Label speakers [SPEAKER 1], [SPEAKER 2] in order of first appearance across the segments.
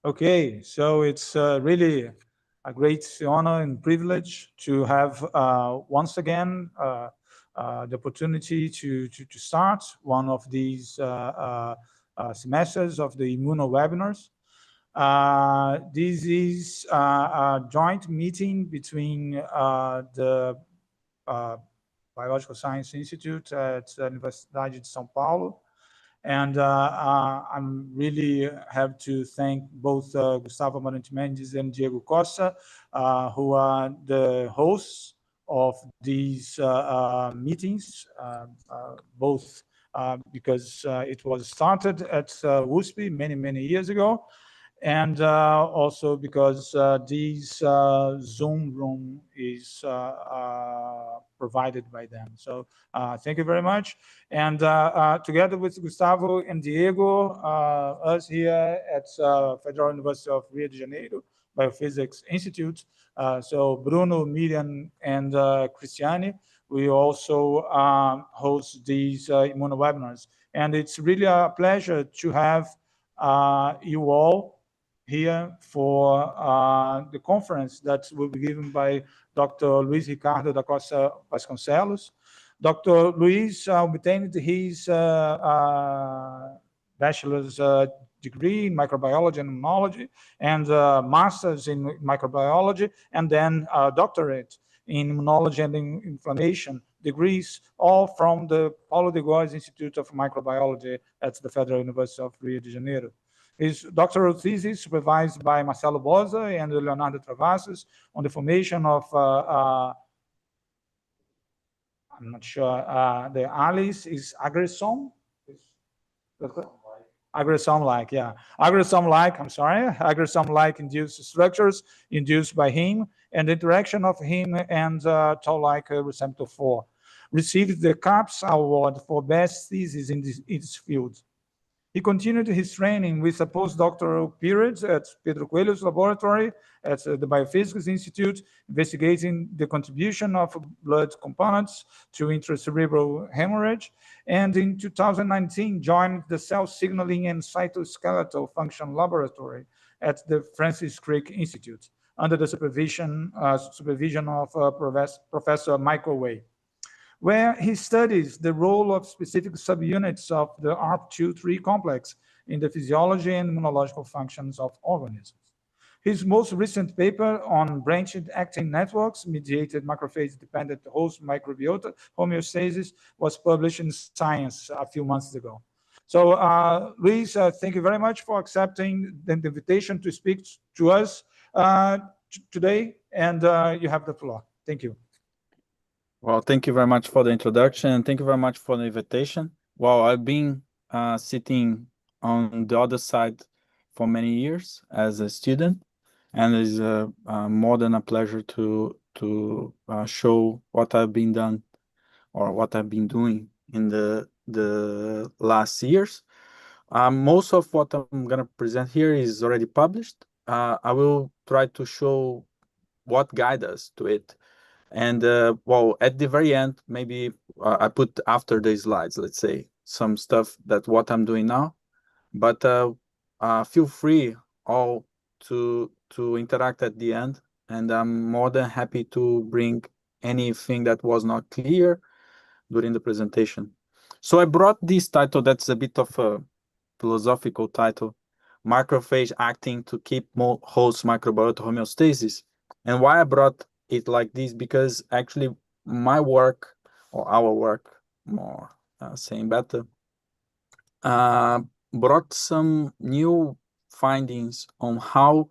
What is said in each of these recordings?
[SPEAKER 1] Okay, so it's really a great honor and privilege to have once again the opportunity to start one of these semesters of the Immuno webinars. This is a joint meeting between the uh, Biological Science Institute at the Universidade de São Paulo. And I'm really have to thank both Gustavo Amarante Mendes and Diego Costa, who are the hosts of these meetings, both because it was started at USP many years ago, and also because this Zoom room is provided by them. So thank you very much. And together with Gustavo and Diego, us here at Federal University of Rio de Janeiro Biophysics Institute, so Bruno, Miriam, and Cristiane, we also host these immuno webinars. And it's really a pleasure to have you all here for the conference that will be given by Dr. Luiz Ricardo da Costa Vasconcellos. Dr. Luiz obtained his bachelor's degree in microbiology and immunology, and master's in microbiology, and then a doctorate in immunology and inflammation degrees, all from the Paulo de Góes Institute of Microbiology at the Federal University of Rio de Janeiro. His doctoral thesis, supervised by Marcelo Boza and Leonardo Travassos, on the formation of, I'm not sure, the ALICE is agrosome? Agrosome-like, yeah. Agrosome-like, I'm sorry, agrosome-like induced structures induced by heme, and the interaction of heme and toll-like receptor 4. Received the CAPS Award for best thesis in its field. He continued his training with a postdoctoral period at Pedro Coelho's laboratory at the Biophysics Institute, investigating the contribution of blood components to intracerebral hemorrhage, and in 2019 joined the Cell Signaling and Cytoskeletal Function Laboratory at the Francis Crick Institute, under the supervision of Professor Michael Way, where he studies the role of specific subunits of the ARP2-3 complex in the physiology and immunological functions of organisms. His most recent paper on branched actin networks mediated macrophage-dependent host microbiota homeostasis was published in Science a few months ago. So, Luis, thank you very much for accepting the invitation to speak to us today, and you have the floor. Thank you.
[SPEAKER 2] Well, thank you very much for the introduction, and thank you very much for the invitation. Well, I've been sitting on the other side for many years as a student, and it's more than a pleasure to show what I've been done or what I've been doing in the last years. Most of what I'm going to present here is already published. I will try to show what guides us to it. And well, at the very end, maybe I put after the slides, let's say, some stuff that what I'm doing now. But feel free all to interact at the end, and I'm more than happy to bring anything that was not clear during the presentation. So I brought this title that's a bit of a philosophical title, Macrophage-actin to keep host microbiota homeostasis. And why I brought it like this, because actually my work, or our work, more saying better, brought some new findings on how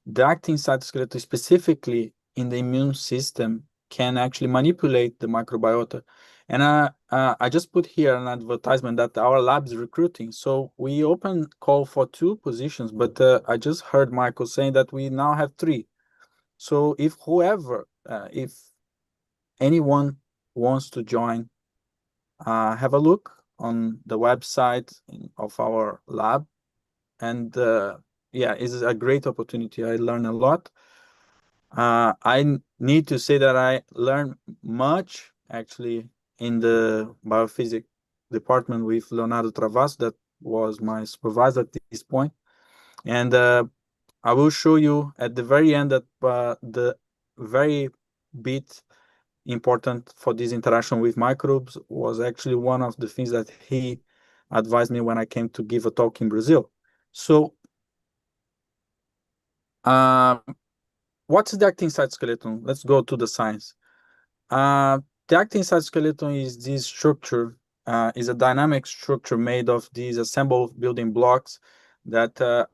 [SPEAKER 2] the actin cytoskeleton, specifically in the immune system, can actually manipulate the microbiota. And I just put here an advertisement that our lab is recruiting. So we open call for 2 positions, but I just heard Michael saying that we now have 3. So if if anyone wants to join, have a look on the website of our lab. And yeah, it's a great opportunity. I learned a lot. I need to say that I learned much, actually, in the biophysics department with Leonardo Travassos, that was my supervisor at this point. And I will show you at the very end that the very bit important for this interaction with microbes was actually one of the things that he advised me when I came to give a talk in Brazil. So what's the actin cytoskeleton? Let's go to the science. The actin cytoskeleton is this structure, is a dynamic structure made of these assembled building blocks that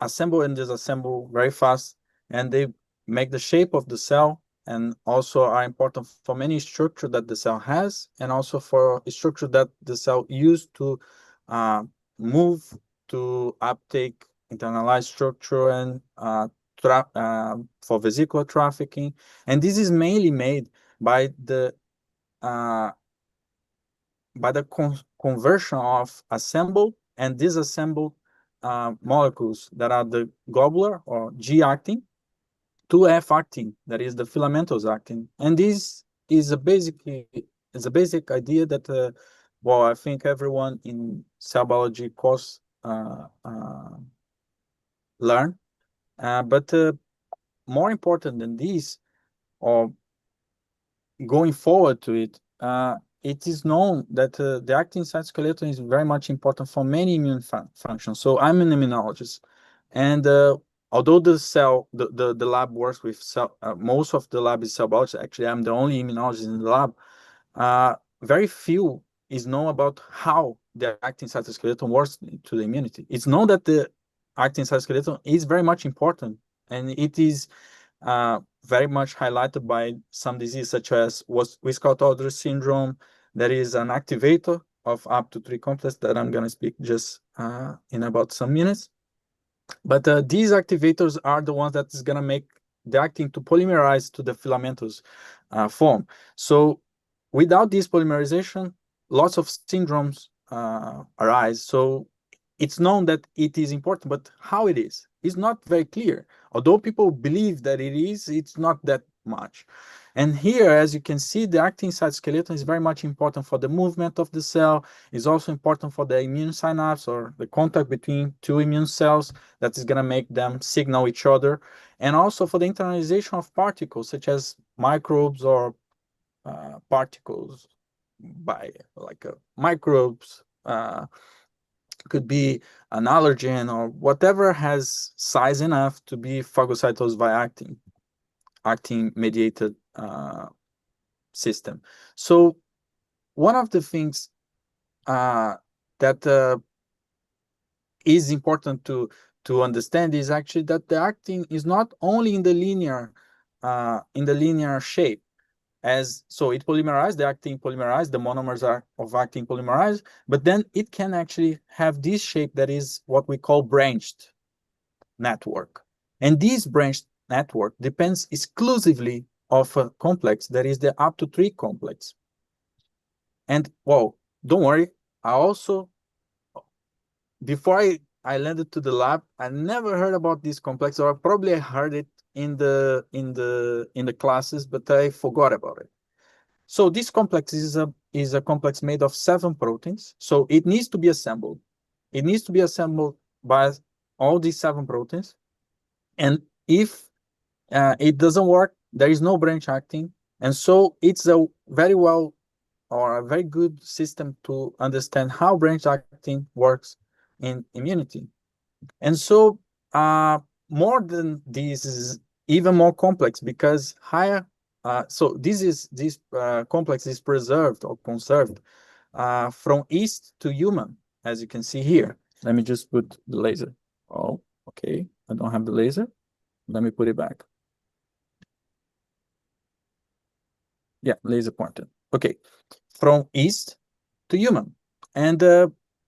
[SPEAKER 2] assemble and disassemble very fast, and they make the shape of the cell, and also are important for many structure that the cell has, and also for a structure that the cell used to move, to uptake, internalize structure, and for vesicular trafficking. And this is mainly made by the conversion of assembled and disassembled molecules that are the globular or G-actin to F-actin, that is the filamentous actin. And this is a basic idea that, well, I think everyone in cell biology course learn. But more important than this, or going forward to it, it is known that the actin cytoskeleton is very much important for many immune functions. So I'm an immunologist, and although the lab works with cell, most of the lab is cell biology. Actually, I'm the only immunologist in the lab. Very few is known about how the actin cytoskeleton works to the immunity. It's known that the actin cytoskeleton is very much important, and it is very much highlighted by some disease such as Wiskott-Aldrich syndrome. That is an activator of up to 3 complexes that I'm going to speak just in about some minutes. But these activators are the ones that is going to make the actin to polymerize to the filamentous form. So without this polymerization, lots of syndromes arise. So it's known that it is important, but how it is not very clear. Although people believe that it is, it's not that much. And here, as you can see, the actin cytoskeleton is very much important for the movement of the cell. It's also important for the immune synapse, or the contact between two immune cells that is going to make them signal each other, and also for the internalization of particles such as microbes or particles by microbes. Could be an allergen or whatever has size enough to be phagocytosed by actin-mediated system. So one of the things that is important to understand is actually that the actin is not only in the linear shape. So it polymerized, the actin polymerized, the monomers of actin polymerized, but then it can actually have this shape that is what we call branched network. And this branched network depends exclusively of a complex that is the up to 3 complex. And well, don't worry, I also, before I landed to the lab, I never heard about this complex, or probably I heard it in the classes, but I forgot about it. So this complex is a complex made of 7 proteins. So it needs to be assembled. It needs to be assembled by all these 7 proteins. And if it doesn't work, there is no branch actin. And so it's a very good system to understand how branch actin works in immunity. And so more than this is even more complex, because higher. So this complex is preserved or conserved from yeast to human, as you can see here. Let me just put the laser. Oh, okay. I don't have the laser. Let me put it back. Yeah, laser pointed. Okay, from yeast to human, and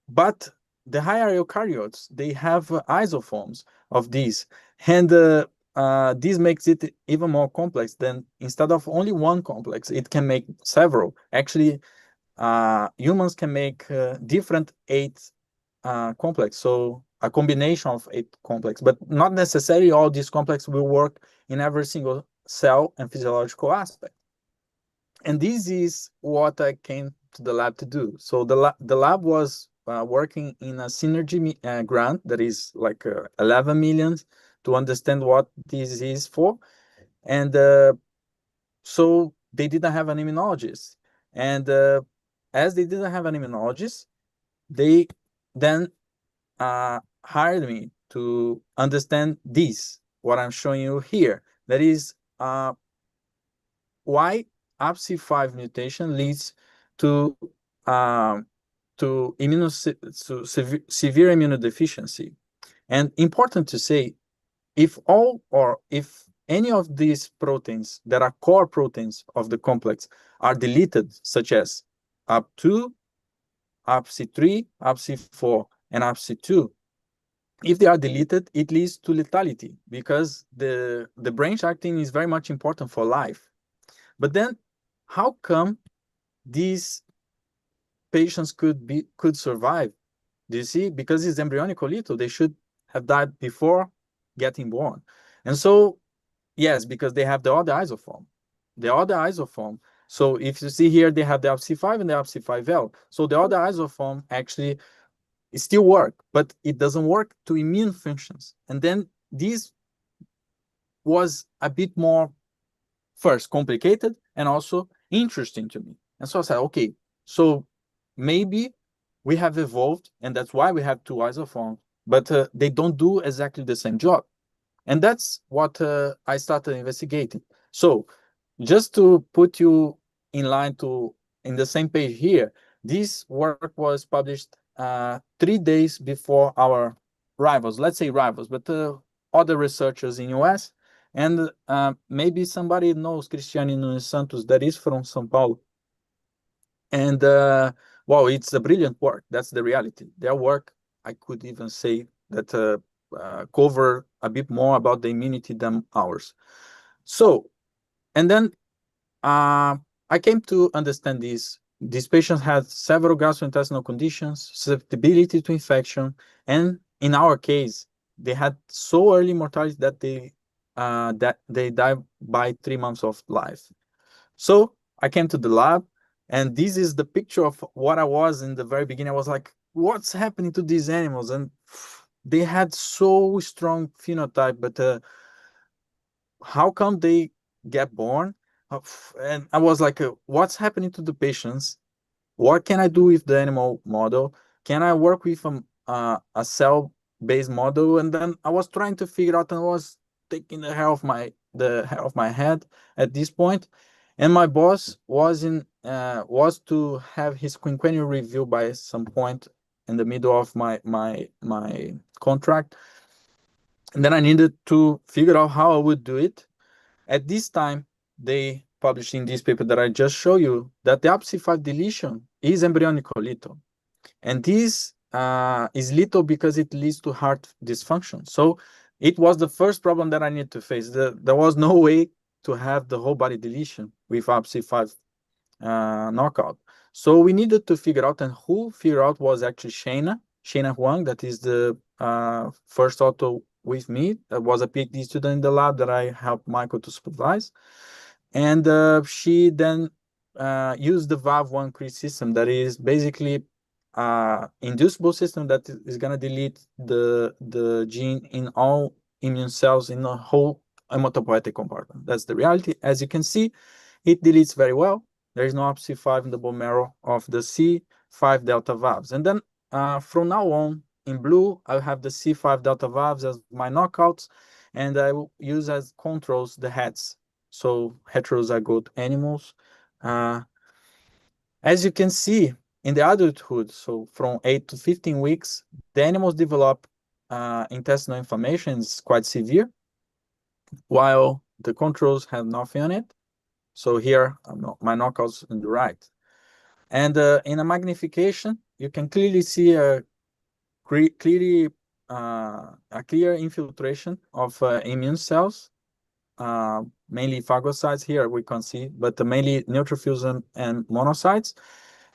[SPEAKER 2] but the higher eukaryotes, they have isoforms of these, and this makes it even more complex. Then instead of only one complex, it can make several. Actually, humans can make different 8 complex, so a combination of 8 complex, but not necessarily all these complex will work in every single cell and physiological aspect. And this is what I came to the lab to do. So the lab was working in a synergy grant that is like 11 million to understand what this is for. And so they didn't have an immunologist. And as they didn't have an immunologist, they then hired me to understand this, what I'm showing you here. That is why APC5 mutation leads to severe immunodeficiency. And important to say, if any of these proteins that are core proteins of the complex are deleted, such as APC2, APC3, APC4, and APC2, if they are deleted, it leads to lethality because the branch-actin is very much important for life. But then, how come these patients could survive? Do you see? Because it's embryonic little, they should have died before getting born. And so, yes, because they have the other isoform. The other isoform. So if you see here, they have the APC5 and the APC5L. So the other isoform actually still work, but it doesn't work to immune functions. And then this was a bit more, first, complicated and also interesting to me. And so I said, okay, so maybe we have evolved, and that's why we have two isoforms, but they don't do exactly the same job. And that's what I started investigating. So just to put you in line in the same page here, this work was published 3 days before our rivals, let's say rivals, but other researchers in US. And maybe somebody knows Cristiane Nunes Santos, that is from São Paulo. And wow, it's a brilliant work. That's the reality. Their work, I could even say that cover a bit more about the immunity than ours. So, and then I came to understand this. These patients had several gastrointestinal conditions, susceptibility to infection, and in our case, they had so early mortality that they died by 3 months of life. So I came to the lab, and this is the picture of what I was in the very beginning. I was like, what's happening to these animals? And they had so strong phenotype, but how come they get born? And I was like, what's happening to the patients? What can I do with the animal model? Can I work with a cell-based model? And then I was trying to figure out, and I was taking the hair of my head at this point. And my boss was to have his quinquennial review by some point in the middle of my contract. And then I needed to figure out how I would do it. At this time, they published in this paper that I just showed you that the APC5 deletion is embryonic lethal. And this is lethal because it leads to heart dysfunction. So it was the first problem that I needed to face. There was no way to have the whole body deletion with APC5 knockout. So we needed to figure out, and who figured out was actually Shana Huang, that is the first author with me. That was a PhD student in the lab that I helped Michael to supervise. And she then used the VAV1 Crick system that is basically inducible system that is going to delete the gene in all immune cells in the whole hematopoietic compartment. That's the reality. As you can see, it deletes very well. There is no APC5 in the bone marrow of the C5 delta VAVs. And then from now on, in blue, I have the C5 delta VAVs as my knockouts, and I will use as controls the heads. So heterozygote animals. As you can see, in the adulthood, so from 8 to 15 weeks, the animals develop intestinal inflammation. It's quite severe, while the controls have nothing on it. So here, my knockouts on the right. And in a magnification, you can clearly see a clear infiltration of immune cells, mainly phagocytes. Here we can see, but mainly neutrophils and monocytes.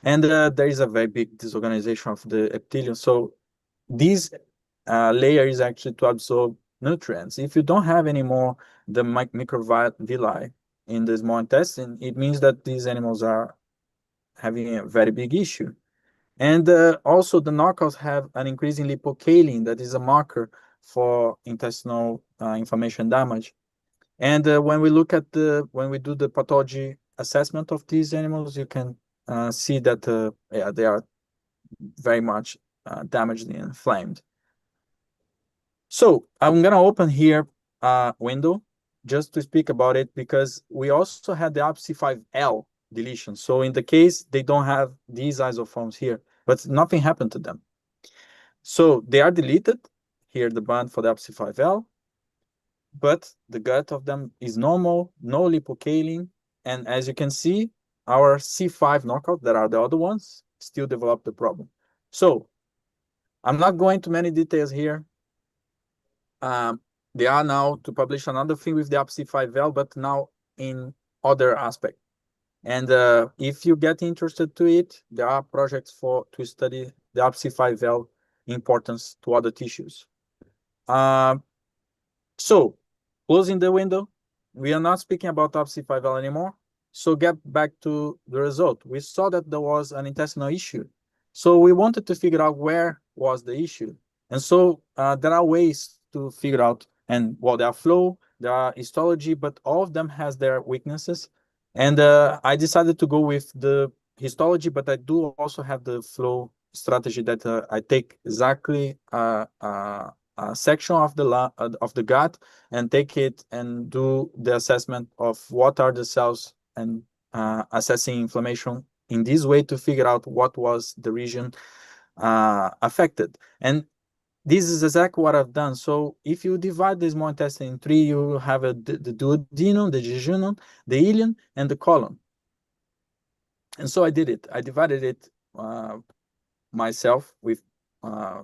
[SPEAKER 2] And there is a very big disorganization of the epithelium. So this layer is actually to absorb nutrients. If you don't have anymore the microvilli in the small intestine, it means that these animals are having a very big issue. And also the knockouts have an increase in lipocalin, that is a marker for intestinal inflammation damage. And when we look at when we do the pathology assessment of these animals, you can see that yeah, they are very much damaged and inflamed. So I'm gonna open here a window just to speak about it, because we also had the APC5L deletion. So in the case they don't have these isoforms here, but nothing happened to them. So they are deleted. Here the band for the APC5L, but the gut of them is normal, no lipocalin. And as you can see, our C5 knockout, that are the other ones, still develop the problem. So I'm not going to many details here. They are now to publish another thing with the APC5L, but now in other aspect. And if you get interested to it, there are projects to study the APC5L importance to other tissues. So closing the window, we are not speaking about APC5L anymore. So get back to the result. We saw that there was an intestinal issue. So we wanted to figure out where was the issue. And so there are ways to figure out, and well, there are flow, there are histology, but all of them has their weaknesses. And I decided to go with the histology, but I do also have the flow strategy that I take exactly a section of the gut and take it and do the assessment of what are the cells, and assessing inflammation in this way to figure out what was the region affected. And this is exactly what I've done. So if you divide the small intestine in three, you have the duodenum, the jejunum, the ileum, and the colon. And so I did it. I divided it myself with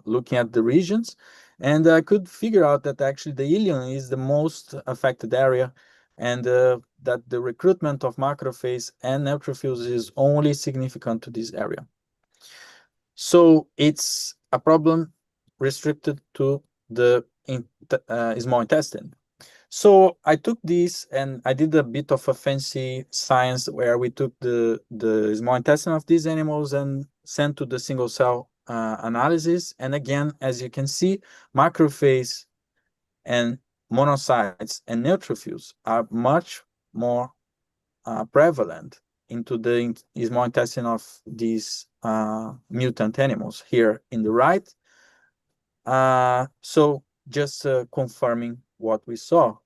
[SPEAKER 2] looking at the regions, and I could figure out that actually the ileum is the most affected area, and that the recruitment of macrophages and neutrophils is only significant to this area. So it's a problem restricted to the small intestine. So I took this and I did a bit of a fancy science where we took the small intestine of these animals and sent to the single cell analysis. And again, as you can see, macrophages and monocytes and neutrophils are much more prevalent into the small intestine of these mutant animals here in the right. So just confirming what we saw.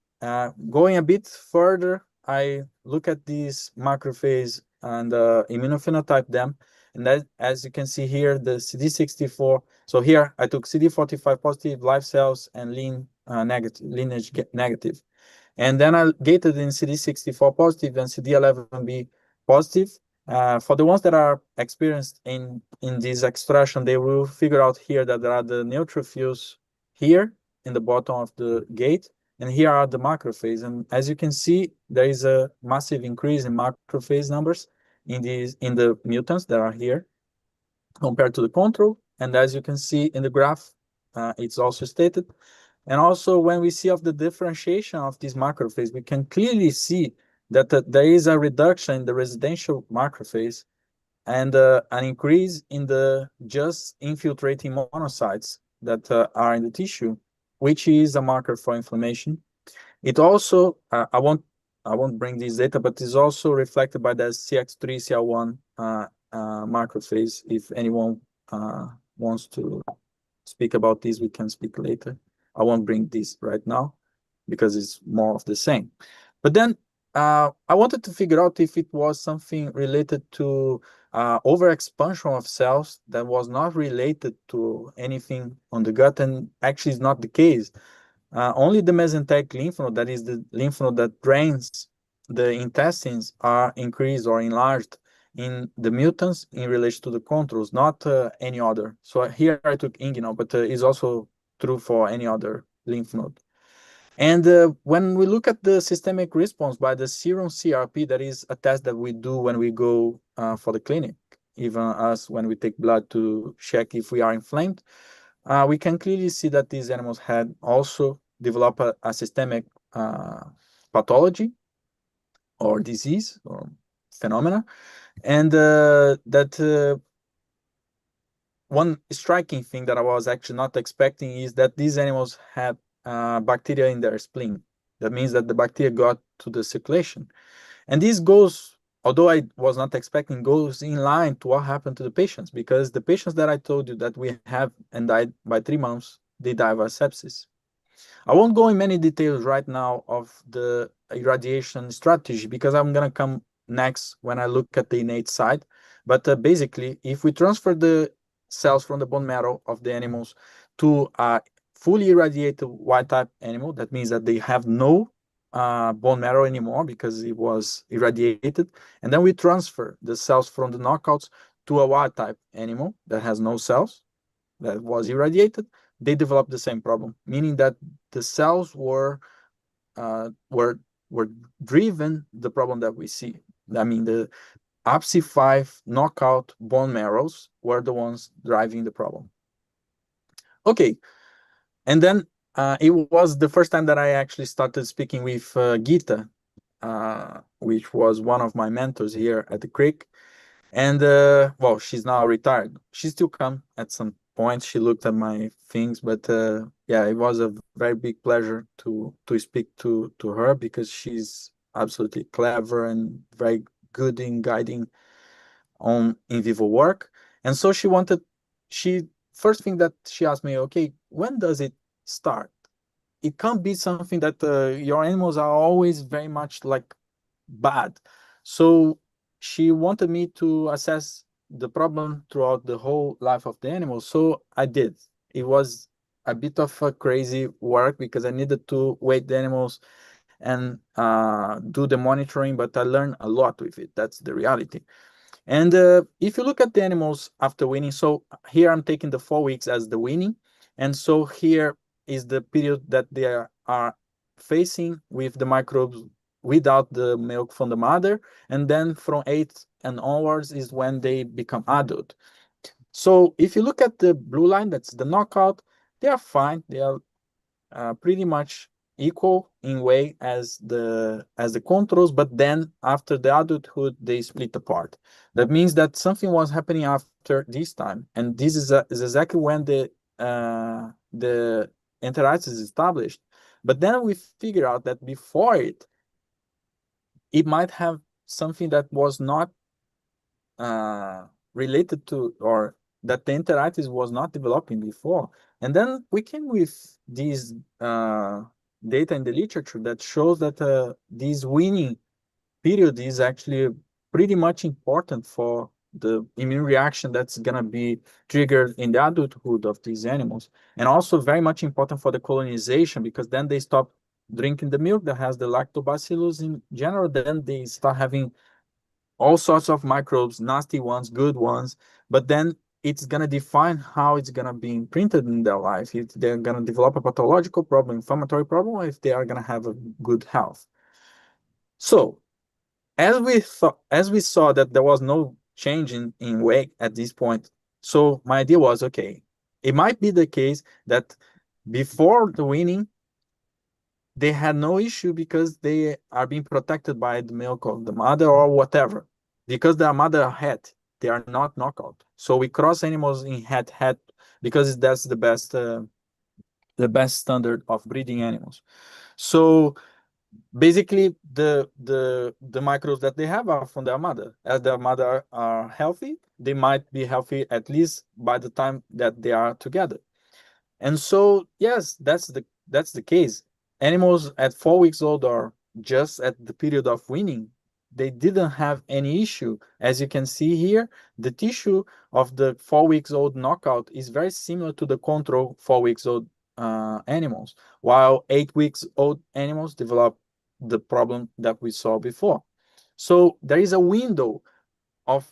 [SPEAKER 2] Going a bit further, I look at these macrophages and immunophenotype them. And that, as you can see here, the CD64. So here I took CD45 positive live cells and lineage negative. And then I gated in CD64 positive and CD11B positive. For the ones that are experienced in this extraction, they will figure out here that there are the neutrophils here in the bottom of the gate, and here are the macrophages. And as you can see, there is a massive increase in macrophage numbers in the mutants that are here compared to the control. And as you can see in the graph, it's also stated. And also when we see of the differentiation of these macrophages, we can clearly see that there is a reduction in the residential macrophage and an increase in the just infiltrating monocytes that are in the tissue, which is a marker for inflammation. It also, I won't bring this data, but is also reflected by the CX3, CL1 macrophage. If anyone wants to speak about this, we can speak later. I won't bring this right now because it's more of the same. But then I wanted to figure out if it was something related to overexpansion of cells that was not related to anything on the gut, and actually is not the case. Only the mesenteric lymph node, that is the lymph node that drains the intestines, are increased or enlarged in the mutants in relation to the controls, not any other. So here I took inguinal, but it's also true for any other lymph node. And when we look at the systemic response by the serum CRP, that is a test that we do when we go for the clinic, even us when we take blood to check if we are inflamed, we can clearly see that these animals had also developed a systemic pathology or disease or phenomena, and that one striking thing that I was actually not expecting is that these animals had bacteria in their spleen. That means that the bacteria got to the circulation. And this goes, although I was not expecting, goes in line to what happened to the patients, because the patients that I told you that we have and died by 3 months, they died of sepsis. I won't go in many details right now of the irradiation strategy, because I'm going to come next when I look at the innate side. But basically, if we transfer the cells from the bone marrow of the animals to a fully irradiated wild type animal, that means that they have no bone marrow anymore because it was irradiated. And then we transfer the cells from the knockouts to a wild type animal that has no cells, that was irradiated. They developed the same problem, meaning that the cells were driven the problem that we see. I mean, the APC5 knockout bone marrows were the ones driving the problem. Okay, and then it was the first time that I actually started speaking with Gita, which was one of my mentors here at the Crick. And well, she's now retired. She still come at some point. She looked at my things, but yeah, it was a very big pleasure to speak to her, because she's absolutely clever and very good in guiding on in vivo work. And so first thing that she asked me, okay, when does it start? It can't be something that your animals are always very much like bad. So she wanted me to assess the problem throughout the whole life of the animal. So I did. It was a bit of a crazy work, because I needed to weigh the animals and do the monitoring, but I learned a lot with it. That's the reality. And if you look at the animals after weaning, so here I'm taking the 4 weeks as the weaning. And so here is the period that they are facing with the microbes without the milk from the mother. And then from 8 and onwards is when they become adult. So if you look at the blue line, that's the knockout, they are fine. They are pretty much equal in weight as the controls, but then after the adulthood they split apart. That means that something was happening after this time, and this is exactly when the enteritis is established. But then we figure out that before it might have something that was not related to, or that the enteritis was not developing before. And then we came with these data in the literature that shows that this weaning period is actually pretty much important for the immune reaction that's going to be triggered in the adulthood of these animals, and also very much important for the colonization, because then they stop drinking the milk that has the lactobacillus in general. Then they start having all sorts of microbes, nasty ones, good ones, but then it's going to define how it's going to be imprinted in their life. If they're going to develop a pathological problem, inflammatory problem, or if they are going to have a good health. So as we saw that there was no change in weight at this point, so my idea was, okay, it might be the case that before the weaning, they had no issue because they are being protected by the milk of the mother or whatever. Because their mother had, they are not knockout. So we cross animals in head because that's the best standard of breeding animals. So basically the microbes that they have are from their mother. As their mother are healthy, they might be healthy at least by the time that they are together. And so yes, that's the case. Animals at 4 weeks old, or just at the period of weaning, they didn't have any issue. As you can see here, the tissue of the 4 weeks old knockout is very similar to the control 4 weeks old animals, while 8 weeks old animals develop the problem that we saw before. So there is a window of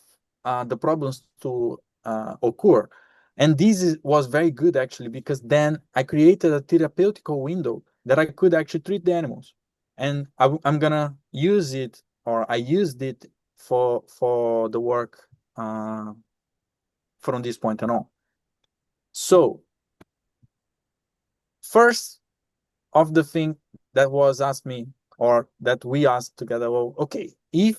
[SPEAKER 2] the problems to occur. And this was very good, actually, because then I created a therapeutical window that I could actually treat the animals. And I'm going to use it, or I used it for the work from this point on. So first of the thing that was asked me, or that we asked together, well, okay, if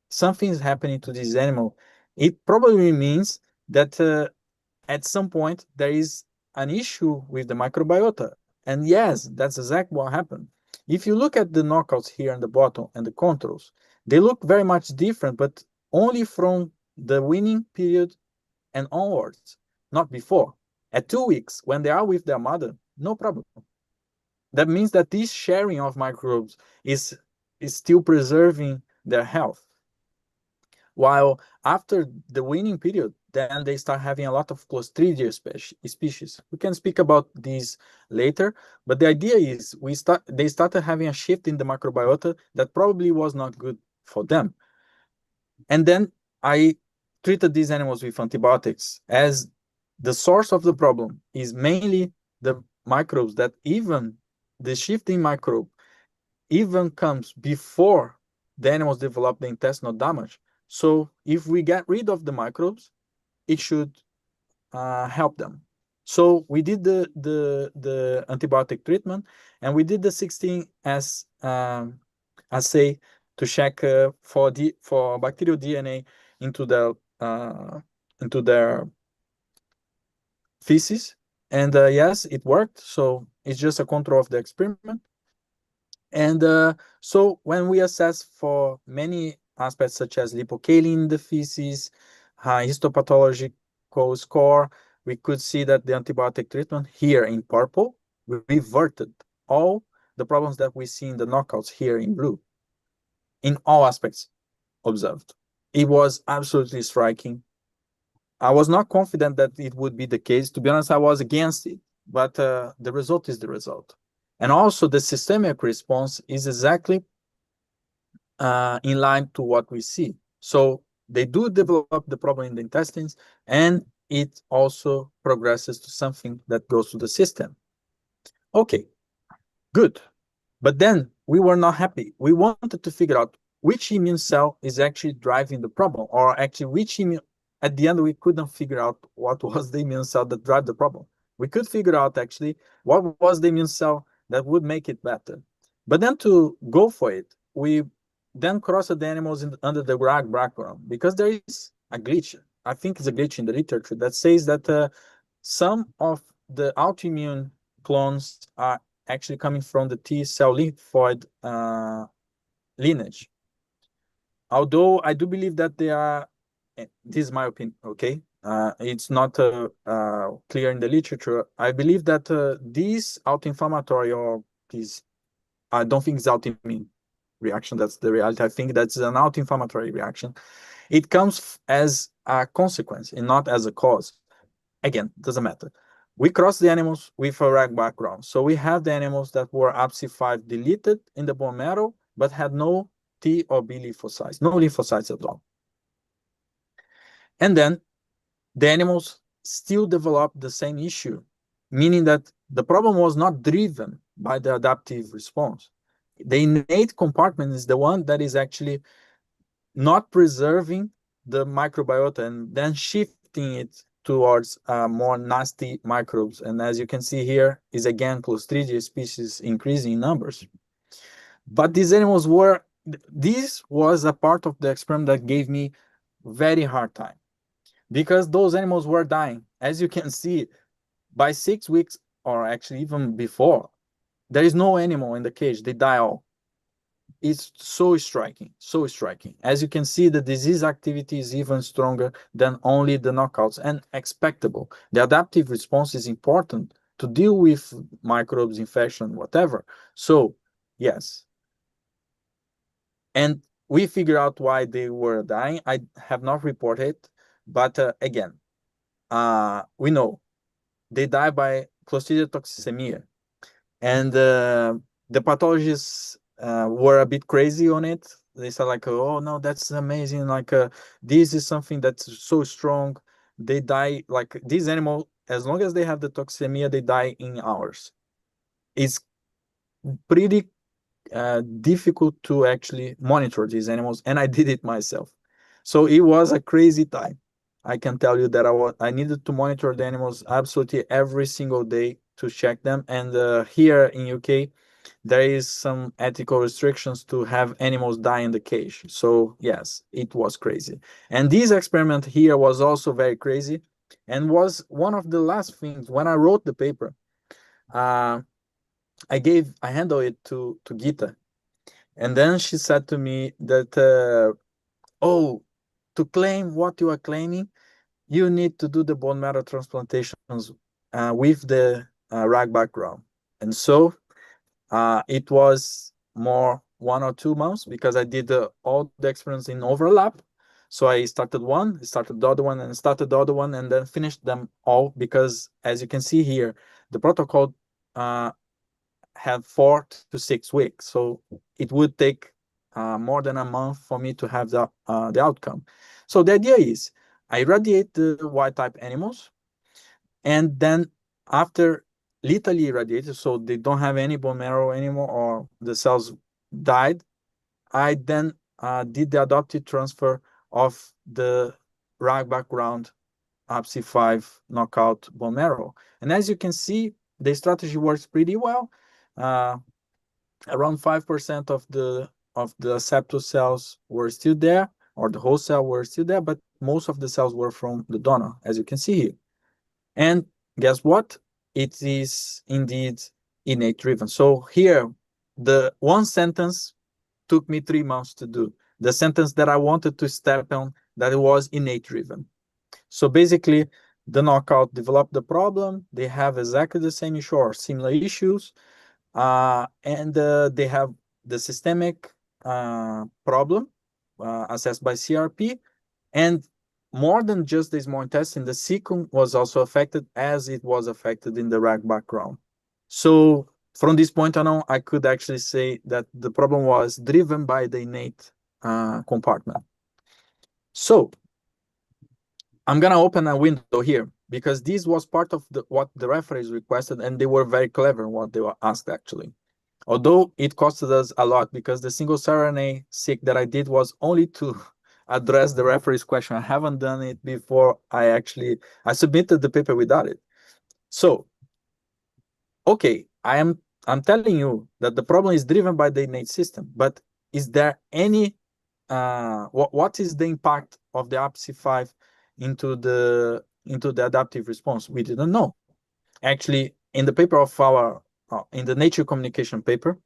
[SPEAKER 2] something is happening to this animal, it probably means that at some point there is an issue with the microbiota. And yes, that's exactly what happened. If you look at the knockouts here in the bottom and the controls, they look very much different, but only from the weaning period and onwards, not before. At 2 weeks, when they are with their mother, no problem. That means that this sharing of microbes is still preserving their health. While after the weaning period, then they start having a lot of Clostridium species. We can speak about these later, but the idea is they started having a shift in the microbiota that probably was not good for them. And then I treated these animals with antibiotics, as the source of the problem is mainly the microbes, that even the shifting microbe even comes before the animals develop the intestinal damage. So if we get rid of the microbes, it should help them. So we did the antibiotic treatment, and we did the 16S assay to check for bacterial DNA into their feces, and yes, it worked. So it's just a control of the experiment. And so when we assess for many aspects such as lipocalin in the feces, histopathological score, we could see that the antibiotic treatment here in purple reverted all the problems that we see in the knockouts here in blue, in all aspects observed. It was absolutely striking. I was not confident that it would be the case. To be honest, I was against it, but the result is the result. And also the systemic response is exactly in line to what we see. So they do develop the problem in the intestines, and it also progresses to something that goes to the system. Okay, good. But then we were not happy. We wanted to figure out which immune cell is actually driving the problem, or actually which immune. At the end, we couldn't figure out what was the immune cell that drive the problem. We could figure out actually what was the immune cell that would make it better. But then to go for it, we then crossed the animals under the RAG background, because there is a glitch. I think it's a glitch in the literature that says that some of the autoimmune clones are actually coming from the T cell lymphoid lineage. Although I do believe that they are, this is my opinion, okay? It's not clear in the literature. I believe that these autoinflammatory, or these, I don't think it's autoimmune reaction, that's the reality. I think that's an autoinflammatory reaction. It comes as a consequence and not as a cause. Again, doesn't matter. We cross the animals with a RAG background. So we have the animals that were APC5 deleted in the bone marrow, but had no T or B lymphocytes, no lymphocytes at all. And then the animals still developed the same issue, meaning that the problem was not driven by the adaptive response. The innate compartment is the one that is actually not preserving the microbiota and then shifting it towards more nasty microbes. And as you can see here, is again Clostridium species increasing in numbers. But these animals were, this was a part of the experiment that gave me very hard time, because those animals were dying. As you can see, by 6 weeks, or actually even before, there is no animal in the cage, they die all. It's so striking, so striking. As you can see, the disease activity is even stronger than only the knockouts, and expectable. The adaptive response is important to deal with microbes, infection, whatever. So, yes. And we figure out why they were dying. I have not reported, but again, we know they die by Clostridium toxemia. And the pathologists were a bit crazy on it. They said like, oh no, that's amazing. Like this is something that's so strong. They die, like these animals, as long as they have the toxemia, they die in hours. It's pretty difficult to actually monitor these animals, and I did it myself. So it was a crazy time. I can tell you that I needed to monitor the animals absolutely every single day to check them. And here in UK, there is some ethical restrictions to have animals die in the cage. So yes, it was crazy. And this experiment here was also very crazy, and was one of the last things when I wrote the paper. I handed it to Gita, and then she said to me that, oh, to claim what you are claiming, you need to do the bone marrow transplantations with the RAG background. And so it was more 1 or 2 months because I did all the experiments in overlap. So I started one, started the other one, and started the other one, and then finished them all because, as you can see here, the protocol had 4 to 6 weeks. So it would take more than a month for me to have the outcome. So the idea is I irradiate the wild-type animals, and then after lethally irradiated, so they don't have any bone marrow anymore or the cells died, I then did the adoptive transfer of the RAG background APC5 knockout bone marrow. And as you can see, the strategy works pretty well. Around 5% of the septal cells were still there, or the whole cell were still there, but most of the cells were from the donor, as you can see here. And guess what? It is indeed innate driven. So here, the one sentence took me 3 months to do. The sentence that I wanted to step on, that it was innate driven. So basically, the knockout developed the problem. They have exactly the same issue or similar issues. And they have the systemic problem assessed by CRP. And more than just the small intestine, the cecum was also affected as it was affected in the RAG background. So from this point on, I could actually say that the problem was driven by the innate compartment. So I'm going to open a window here because this was part of what the referees requested, and they were very clever in what they were asked, actually. Although it costed us a lot because the single-cell RNA-seq that I did was only to address the referee's question. I haven't done it before. I submitted the paper without it. So, okay, I'm telling you that the problem is driven by the innate system, but is there any what is the impact of the APC5 into the adaptive response? We didn't know. Actually, in the paper of our in the Nature Communication paper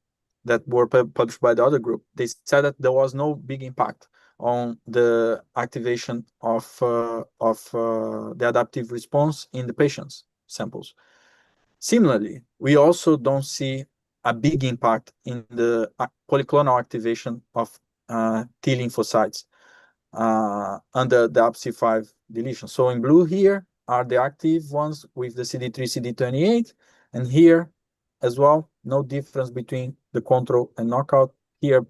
[SPEAKER 2] that were published by the other group, they said that there was no big impact on the activation of the adaptive response in the patient's samples. Similarly, we also don't see a big impact in the polyclonal activation of T lymphocytes under the APC5 deletion. So in blue here are the active ones with the CD3, CD28, and here as well, no difference between the control and knockout. Here,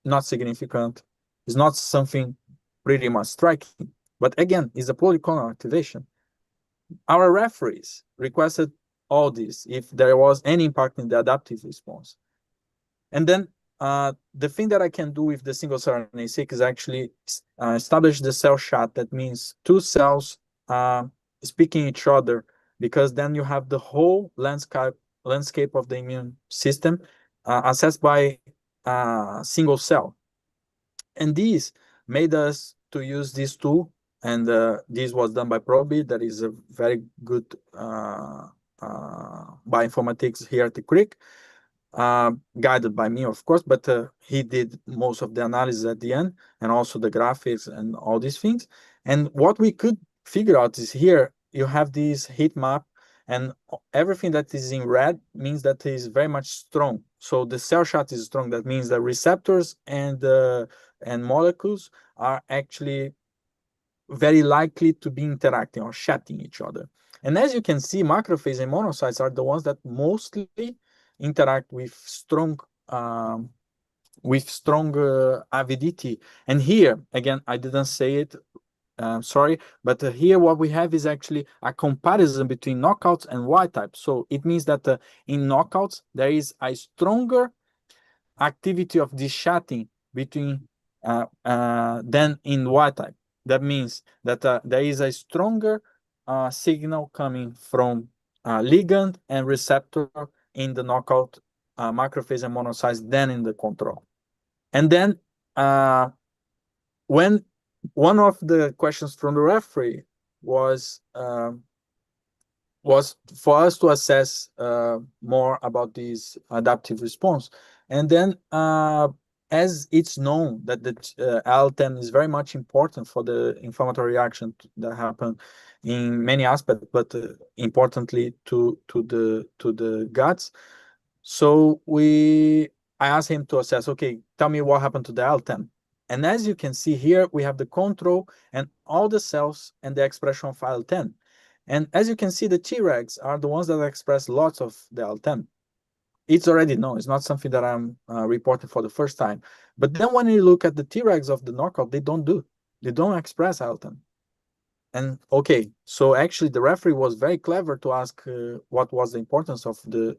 [SPEAKER 2] not significant. It's not something pretty much striking, but again, it's a polyclonal activation. Our referees requested all this if there was any impact in the adaptive response. And then the thing that I can do with the single-cell RNA-seq is actually establish the cell shot. That means 2 cells speaking each other, because then you have the whole landscape of the immune system assessed by single cell. And this made us to use this tool, and this was done by Probi. That is a very good bioinformatics here at the Crick, guided by me, of course, but he did most of the analysis at the end, and also the graphics and all these things. And what we could figure out is here you have this heat map, and everything that is in red means that it is very much strong. So the cell shot is strong. That means the receptors and molecules are actually very likely to be interacting or chatting each other. And as you can see, macrophages and monocytes are the ones that mostly interact with strong avidity. And here, again, I didn't say it, sorry, but here what we have is actually a comparison between knockouts and wild type. So it means that in knockouts, there is a stronger activity of this chatting between than in wild type. That means that there is a stronger signal coming from ligand and receptor in the knockout macrophage and monocytes than in the control. And then when one of the questions from the referee was for us to assess more about this adaptive response. And then as it's known that the IL-10 is very much important for the inflammatory reaction that happen in many aspects, but importantly to the guts. So I asked him to assess, okay, tell me what happened to the IL-10. And as you can see here, we have the control and all the cells and the expression of IL-10. And as you can see, the Tregs are the ones that express lots of the IL-10. It's already known. It's not something that I'm reporting for the first time. But then when you look at the Tregs of the knockout, they don't express IL-10. And okay, so actually the referee was very clever to ask what was the importance of the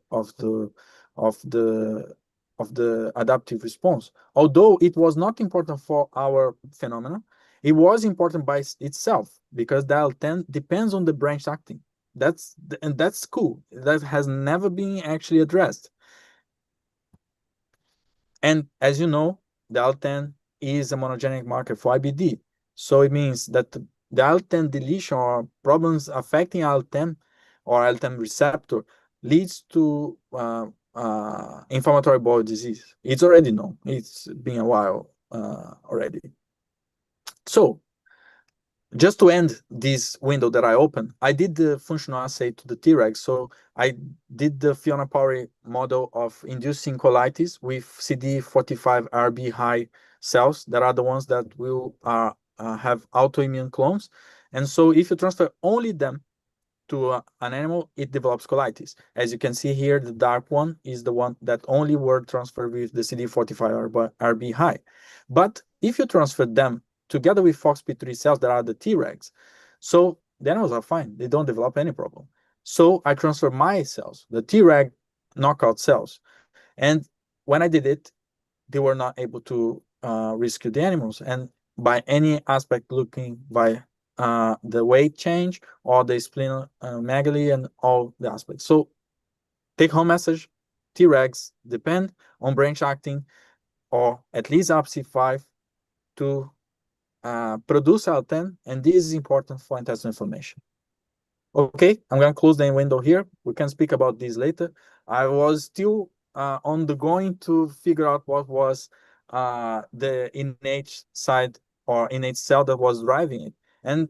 [SPEAKER 2] adaptive response. Although it was not important for our phenomena, it was important by itself because the IL-10 depends on the branch acting. And that's cool. That has never been actually addressed. And as you know, the IL-10 is a monogenic marker for IBD. So it means that the IL-10 deletion or problems affecting IL-10 or IL-10 receptor leads to inflammatory bowel disease. It's already known. It's been a while already. So just to end this window that I opened, I did the functional assay to the Tregs. So I did the Fiona-Powry model of inducing colitis with CD45RB high cells that are the ones that will have autoimmune clones. And so if you transfer only them to an animal, it develops colitis. As you can see here, the dark one is the one that only were transferred with the CD45RB high. But if you transfer them together with FOXP3 cells that are the Tregs, so the animals are fine. They don't develop any problem. So I transfer my cells, the Treg knockout cells. And when I did it, they were not able to rescue the animals. And by any aspect looking by the weight change or the splenomegaly and all the aspects. So take home message, Tregs depend on branch acting or at least APC5 to produce IL-10, and this is important for intestinal inflammation. Okay, I'm going to close the window here. We can speak about this later. I was still on the going to figure out what was the innate side or innate cell that was driving it. And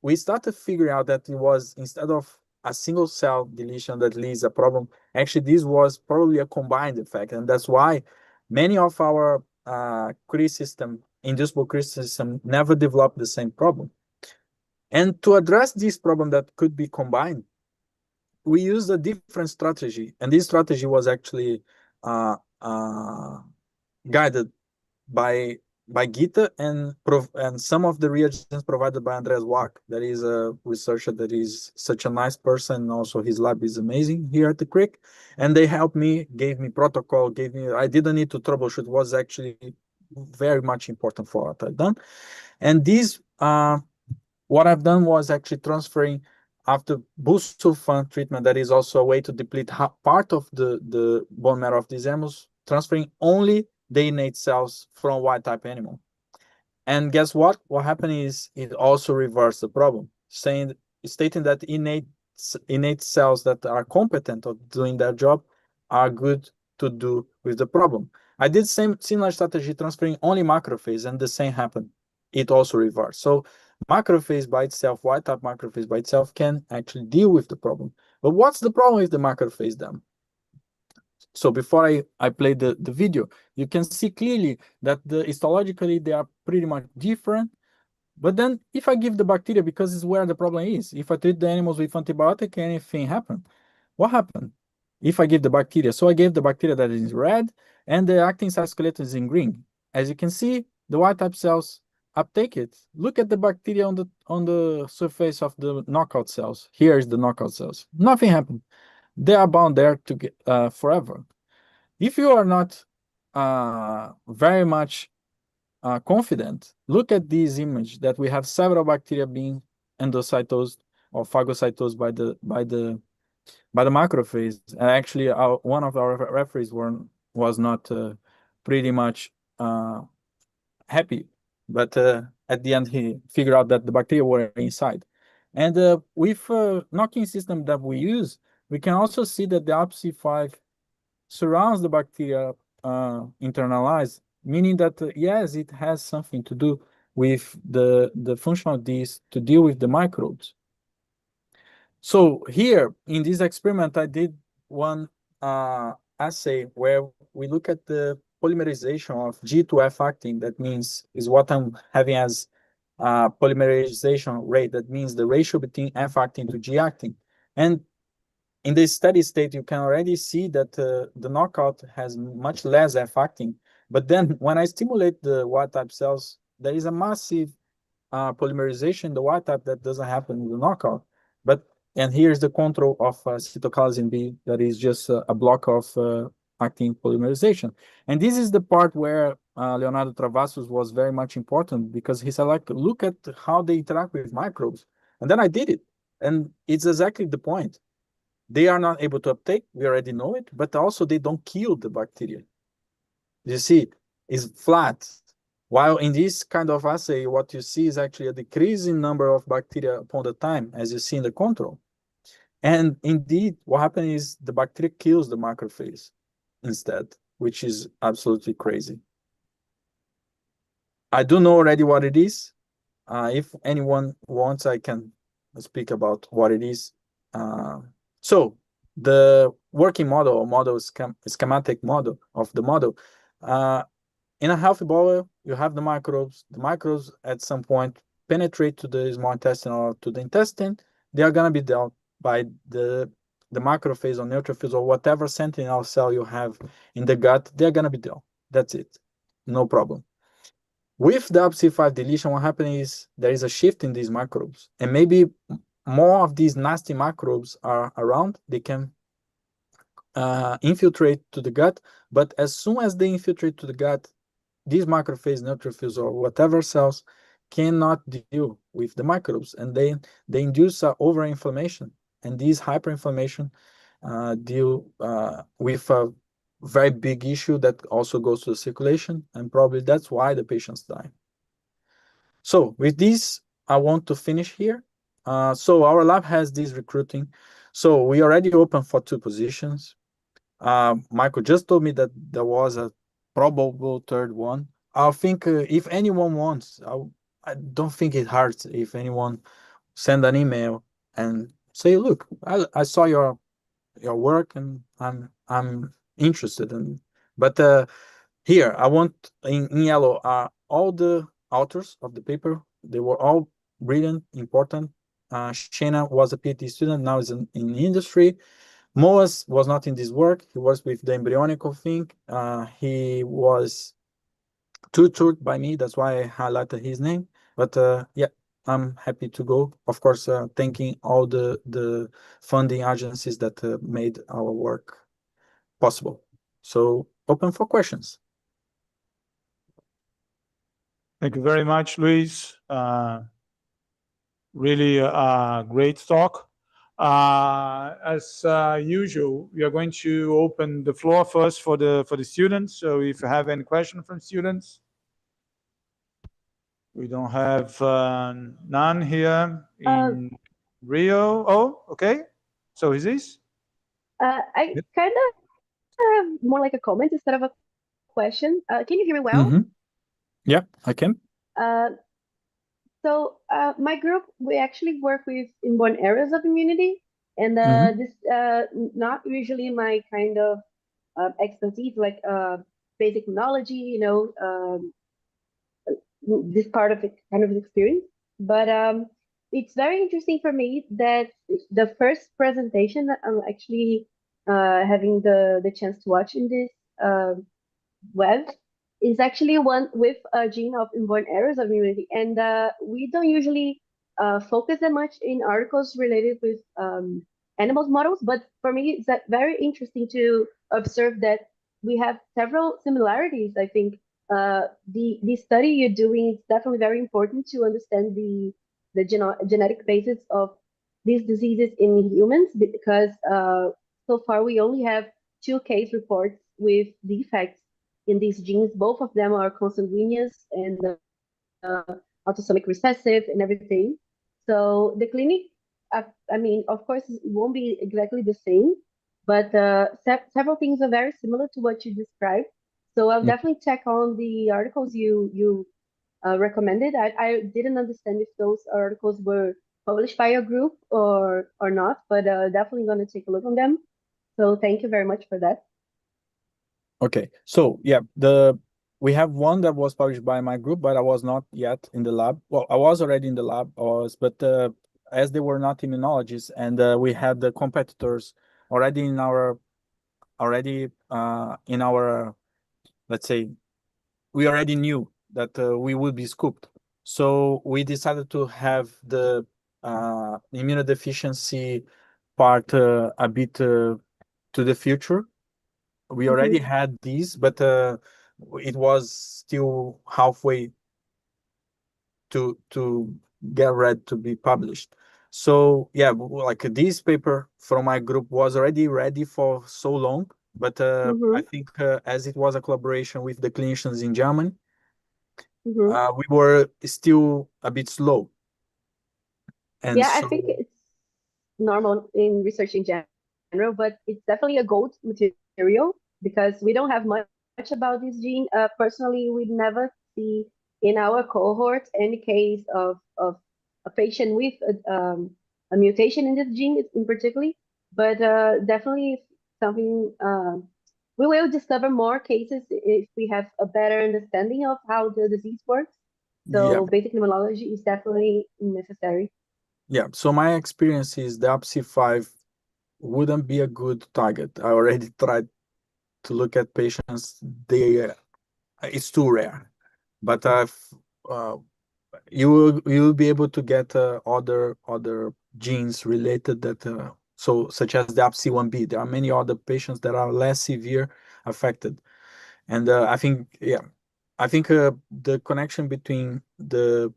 [SPEAKER 2] we started figuring out that it was, instead of a single cell deletion that leads a problem, actually this was probably a combined effect. And that's why many of our Crick system, inducible Crick system, never developed the same problem. And to address this problem that could be combined, we used a different strategy. And this strategy was actually guided by Gita and some of the reagents provided by Andreas Wack. That is a researcher that is such a nice person. Also, his lab is amazing here at the Crick. And they helped me, gave me protocol, I didn't need to troubleshoot. It was actually very much important for what I've done. And this, what I've done was actually transferring after busulfan treatment, that is also a way to deplete part of the bone marrow of these animals, transferring only the innate cells from wild type animal. And guess what? What happened is it also reversed the problem, stating that innate cells that are competent of doing their job are good to do with the problem. I did similar strategy transferring only macrophage, and the same happened. It also reversed. So macrophage by itself, wild type macrophage by itself, can actually deal with the problem. But what's the problem with the macrophage then? So before I play the video, you can see clearly that histologically they are pretty much different. But then if I give the bacteria, because it's where the problem is, if I treat the animals with antibiotic, anything happen? What happened if I give the bacteria? So I gave the bacteria that is red, and the actin cytoskeleton is in green. As you can see, the wild type cells uptake it. Look at the bacteria on the surface of the knockout cells. Here is the knockout cells. Nothing happened. They are bound there to get forever. If you are not very much confident, look at this image that we have several bacteria being endocytosed or phagocytosed by the macrophage. And actually, one of our referees was not pretty much happy, but at the end he figured out that the bacteria were inside. And with knocking system that we use, we can also see that the IBC5 surrounds the bacteria internalized, meaning that yes, it has something to do with the function of these to deal with the microbes. So here in this experiment, I did one assay where we look at the polymerization of G to F actin. That means is what I'm having as polymerization rate. That means the ratio between F actin to G actin. And in the steady state, you can already see that the knockout has much less F actin. But then when I stimulate the wild type cells, there is a massive polymerization in the wild type that doesn't happen in the knockout. And here's the control of cytokalasin B that is just a block of actin polymerization. And this is the part where Leonardo Travassos was very much important, because he said, like, look at how they interact with microbes. And then I did it. And it's exactly the point. They are not able to uptake, we already know it, but also they don't kill the bacteria. You see, it's flat. While in this kind of assay, what you see is actually a decrease in number of bacteria upon the time, as you see in the control. And indeed, what happens is the bacteria kills the macrophage instead, which is absolutely crazy. I do know already what it is. If anyone wants, I can speak about what it is. So the working model, or schematic model of the model, in a healthy bowel, you have the microbes. The microbes at some point penetrate to the small intestine or to the intestine. They are going to be dealt by the macrophage or neutrophils or whatever sentinel cell you have in the gut. They're going to be dealt. That's it. No problem. With the IBC5 deletion, what happens is there is a shift in these microbes, and maybe more of these nasty microbes are around. They can infiltrate to the gut, but as soon as they infiltrate to the gut, these macrophage, neutrophils, or whatever cells cannot deal with the microbes, and they induce overinflammation, and these hyperinflammation deal with a very big issue that also goes to the circulation, and probably that's why the patients die. So with this, I want to finish here. So our lab has this recruiting. So we already open for 2 positions. Michael just told me that there was a probable third one. I think if anyone wants, I don't think it hurts if anyone send an email and say, look, I saw your work and I'm interested in. But here I want in yellow are all the authors of the paper. They were all brilliant, important. Shana was a PhD student, now is in industry. Moas was not in this work. He was with the embryonical thing. He was tutored by me. That's why I highlighted his name. But yeah, I'm happy to go. Of course, thanking all the funding agencies that made our work possible. So open for questions.
[SPEAKER 1] Thank you very much, Luis. Really great talk. As usual, we are going to open the floor first for the students. So if you have any question from students, we don't have none here in Rio. Oh, okay. So is this?
[SPEAKER 3] I kind of have more like a comment instead of a question. Can you hear me well?
[SPEAKER 2] Mm-hmm. Yeah, I can.
[SPEAKER 3] So my group, we actually work with inborn areas of immunity, and this not usually my kind of expertise, like basic immunology, this part of it, kind of experience. But it's very interesting for me that the first presentation that I'm actually having the chance to watch in this web is actually one with a gene of inborn errors of immunity. And we don't usually focus that much in articles related with animals models, but for me, it's very interesting to observe that we have several similarities. I think the study you're doing is definitely very important to understand the genetic basis of these diseases in humans, because so far we only have 2 case reports with defects in these genes. Both of them are consanguineous and autosomic recessive and everything. So the clinic, I mean, of course, it won't be exactly the same, but several things are very similar to what you described. So I'll definitely check on the articles you recommended. I didn't understand if those articles were published by your group or not, but definitely going to take a look on them. So thank you very much for that.
[SPEAKER 2] Okay, so yeah, we have one that was published by my group, but I was not yet in the lab. Well, I was already in the lab, but as they were not immunologists, and we had the competitors already in our let's say, we already knew that we would be scooped. So we decided to have the immunodeficiency part a bit to the future. We already had these, but it was still halfway to get ready to be published. So yeah, like this paper from my group was already ready for so long, but I think as it was a collaboration with the clinicians in Germany, we were still a bit slow. And
[SPEAKER 3] Yeah,
[SPEAKER 2] so,
[SPEAKER 3] I think it's normal in research in general, but it's definitely a gold material because we don't have much about this gene. Personally, we never see in our cohort any case of a patient with a mutation in this gene in particular, but definitely something we will discover more cases if we have a better understanding of how the disease works.
[SPEAKER 2] yeah,
[SPEAKER 3] So basic immunology is definitely necessary.
[SPEAKER 2] yeah. So my experience is the APC5 wouldn't be a good target. I already tried to look at patients. It's too rare, but you will be able to get other genes related that such as the APC1B. There are many other patients that are less severe affected, and I think the connection between the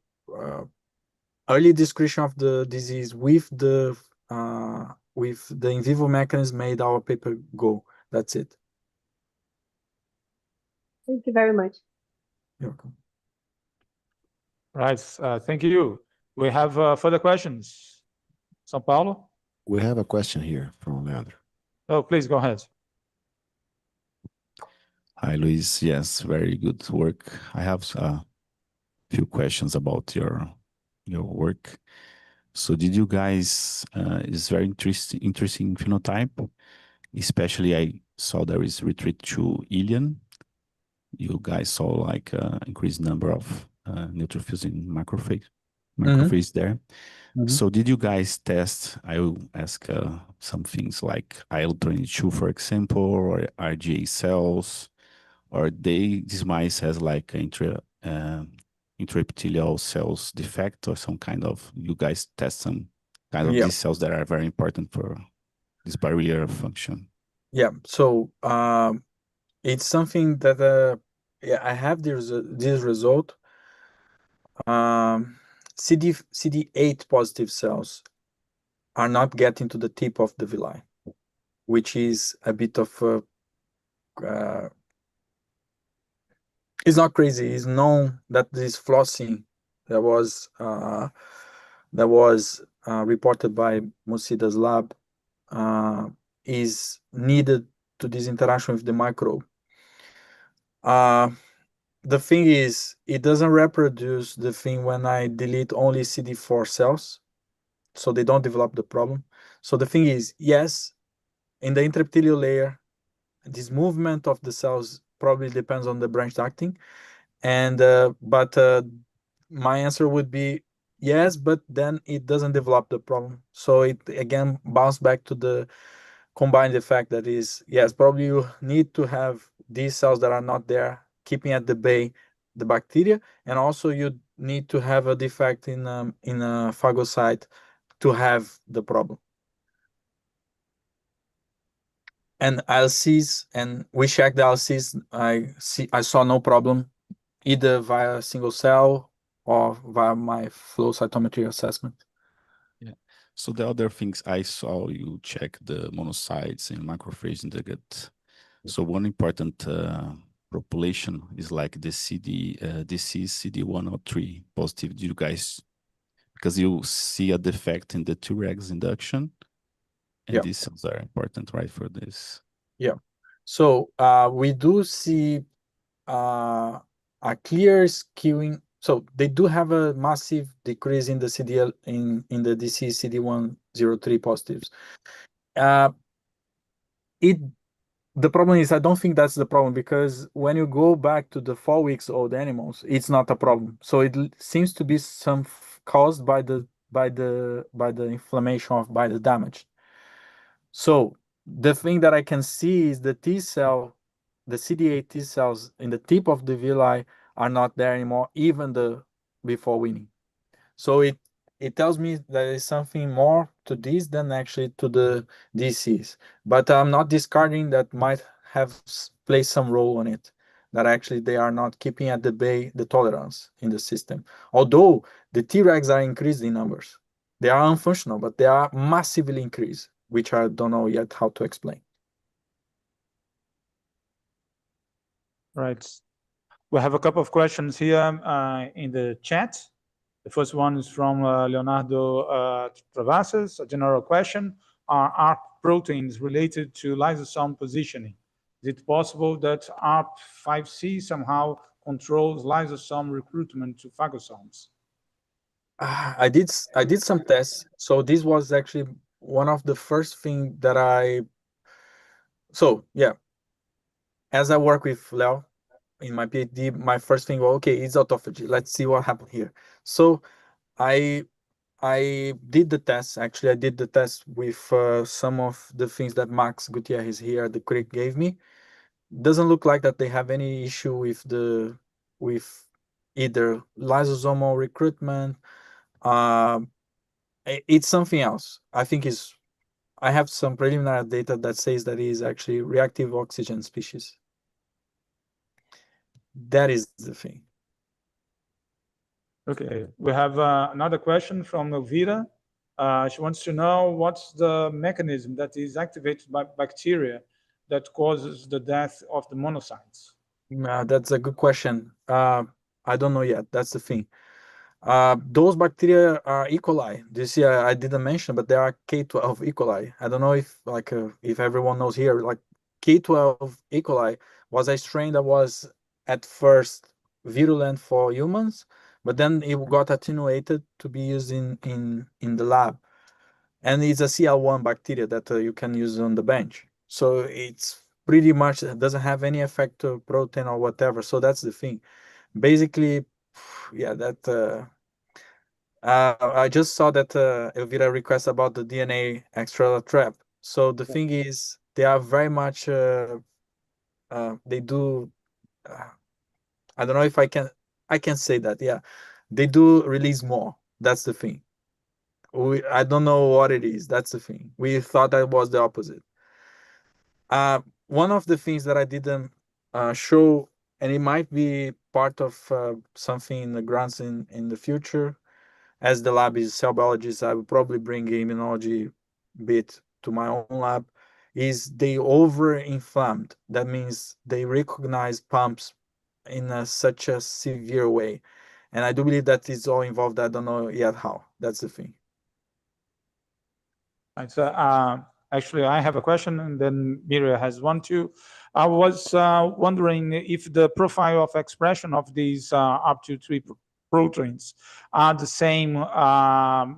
[SPEAKER 2] early description of the disease with the in vivo mechanism made our paper go. That's it.
[SPEAKER 3] Thank you very much.
[SPEAKER 2] You're welcome.
[SPEAKER 1] Right. Thank you. We have further questions. São Paulo?
[SPEAKER 4] We have a question here from Leandro.
[SPEAKER 1] Oh, please go ahead.
[SPEAKER 4] Hi, Luis. Yes, very good work. I have a few questions about your work. So did you guys, it's very interesting phenotype, especially I saw there is retreat to ileum. You guys saw like increased number of neutrophils in macrophage there. So did you guys test, I will ask some things like IL-22, for example, or RGA cells, or these mice has like intraepithelial cells defect or some kind of, you guys test some kind of
[SPEAKER 2] Yeah.
[SPEAKER 4] these cells that are very important for this barrier function?
[SPEAKER 2] Yeah. So it's something that yeah, I have this result. CD8 positive cells are not getting to the tip of the villi, which is a bit of it's not crazy. It's known that this flossing that was reported by Musida's lab is needed to this interaction with the microbe. The thing is, it doesn't reproduce the thing when I delete only CD4 cells, so they don't develop the problem. So the thing is, yes, in the intraepithelial layer, this movement of the cells probably depends on the branched acting, and but my answer would be yes, but then it doesn't develop the problem. So it again bounce back to the combined effect that is, yes, probably you need to have these cells that are not there keeping at the bay the bacteria, and also you need to have a defect in a phagocyte to have the problem. And LCs, and we checked the LCs, I saw no problem either via single cell or via my flow cytometry assessment.
[SPEAKER 4] Yeah. So the other things I saw, you check the monocytes and macrophages in the gut. So one important population is like the disease CD103 positive. Do you guys because you see a defect in the Tregs induction, and
[SPEAKER 2] Yeah.
[SPEAKER 4] these cells are important, right, for this.
[SPEAKER 2] Yeah. So we do see a clear skewing. So they do have a massive decrease in the CDL in the DC CD103 positives. The problem is, I don't think that's the problem, because when you go back to the 4 weeks old animals, it's not a problem. So it seems to be caused by the inflammation by the damage. So the thing that I can see is the T cell, the CD8 T cells in the tip of the villi are not there anymore, even before weaning. So it tells me there is something more to this than actually to the disease. But I'm not discarding that might have played some role on it, that actually they are not keeping at the bay the tolerance in the system. Although the Tregs are increased in numbers. They are unfunctional, but they are massively increased, which I don't know yet how to explain.
[SPEAKER 1] Right. We have a couple of questions here in the chat. The first one is from Leonardo Travassos, a general question. Are ARP proteins related to lysosome positioning? Is it possible that ARP5C somehow controls lysosome recruitment to phagocytes?
[SPEAKER 2] I did some tests. So this was actually one of the first thing that yeah, as I work with Leo in my PhD, my first thing was, okay, it's autophagy. Let's see what happened here. So I did the test. Actually, I did the test with some of the things that Max Gutierrez here at the Crick gave me. Doesn't look like that they have any issue with either lysosomal recruitment. It's something else. I think I have some preliminary data that says that it is actually reactive oxygen species. That is the thing.
[SPEAKER 1] Okay, we have another question from Elvira. She wants to know what's the mechanism that is activated by bacteria that causes the death of the monocytes?
[SPEAKER 2] That's a good question. I don't know yet. That's the thing. Those bacteria are E. coli. This year I didn't mention, but there are K12 E. coli. I don't know if everyone knows here, like K12 E. coli was a strain that was at first virulent for humans, but then it got attenuated to be used in the lab. And it's a CL1 bacteria that you can use on the bench. So it's pretty much, it doesn't have any effect to protein or whatever. So that's the thing. Basically, yeah, that I just saw that Elvira request about the DNA extracellular trap. So the thing is, they are very much they do. I don't know if I can say that. Yeah, they do release more. That's the thing. I don't know what it is. That's the thing. We thought that was the opposite. One of the things that I didn't show, and it might be part of something in the grants in the future, as the lab is cell biologist, I will probably bring immunology bit to my own lab, is they over-inflamed. That means they recognize pumps in such a severe way. And I do believe that is all involved. I don't know yet how. That's the thing.
[SPEAKER 1] Right, so actually, I have a question, and then Miriam has one too. I was wondering if the profile of expression of these up to 3 proteins are the same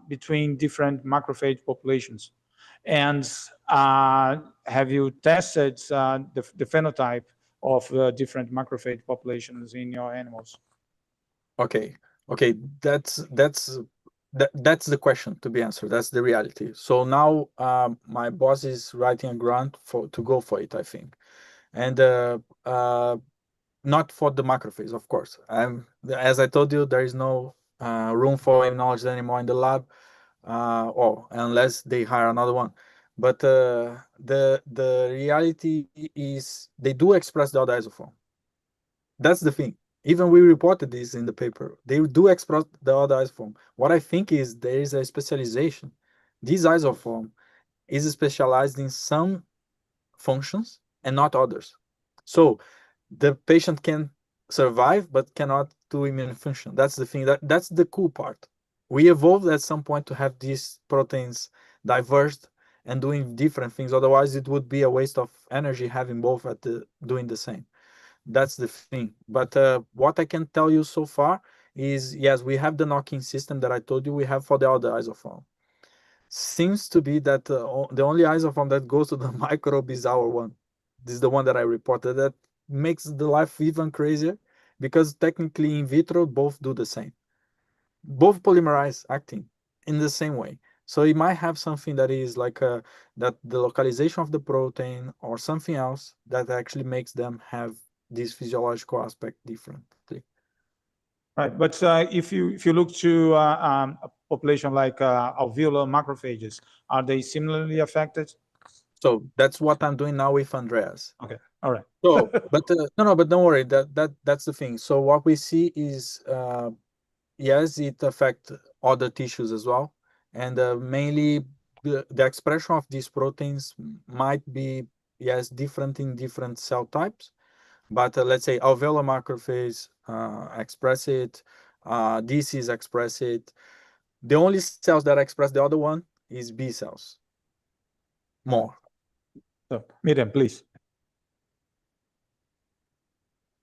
[SPEAKER 1] between different macrophage populations. And have you tested the phenotype of different macrophage populations in your animals?
[SPEAKER 2] Okay, that's the question to be answered. That's the reality. So now my boss is writing a grant to go for it, I think, and not for the macrophage, of course. As I told you, there is no room for immunology anymore in the lab, or unless they hire another one. But the reality is they do express the isoform. That's the thing. Even we reported this in the paper. They do express the other isoform. What I think is there is a specialization. This isoform is specialized in some functions and not others. So the patient can survive but cannot do immune function. That's the thing. That's the cool part. we evolved at some point to have these proteins diverged and doing different things. Otherwise, it would be a waste of energy having both at doing the same. That's the thing. But what I can tell you so far is, yes, we have the knocking system that I told you we have for the other isoform. Seems to be that the only isoform that goes to the microbe is our one. This is the one that I reported. That makes the life even crazier, because technically in vitro both do the same. Both polymerize actin in the same way. So it might have something that is like that the localization of the protein or something else that actually makes them have this physiological aspect differently.
[SPEAKER 1] Right, but if you look to a population like alveolar macrophages, are they similarly affected?
[SPEAKER 2] So that's what I'm doing now with Andreas.
[SPEAKER 1] Okay, all right.
[SPEAKER 2] So, but no, but don't worry. That's the thing. So what we see is, yes, it affects other tissues as well, and mainly the expression of these proteins might be, yes, different in different cell types. But let's say alveolar macrophage express it, DCs express it. The only cells that express the other one is B cells. More.
[SPEAKER 1] So, Miriam, please.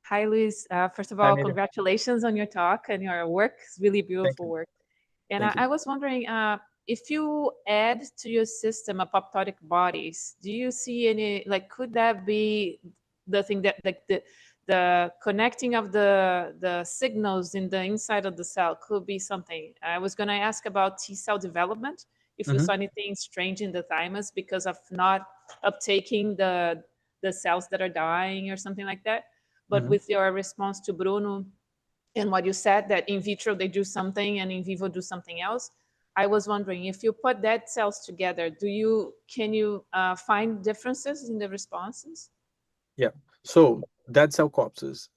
[SPEAKER 5] Hi, Luis. First of
[SPEAKER 2] Hi,
[SPEAKER 5] all,
[SPEAKER 2] Miriam.
[SPEAKER 5] congratulations on your talk and your work. It's really beautiful
[SPEAKER 2] you.
[SPEAKER 5] work. And
[SPEAKER 2] Thank you.
[SPEAKER 5] I was wondering, if you add to your system apoptotic bodies, do you see any, like, could that be the thing that, like, the connecting of the signals in the inside of the cell could be something? I was going to ask about T cell development, if you saw anything strange in the thymus because of not uptaking the cells that are dying or something like that. But with your response to Bruno and what you said, that in vitro they do something and in vivo do something else, I was wondering, if you put that cells together, can you find differences in the responses?
[SPEAKER 2] Yeah. So dead cell corpses.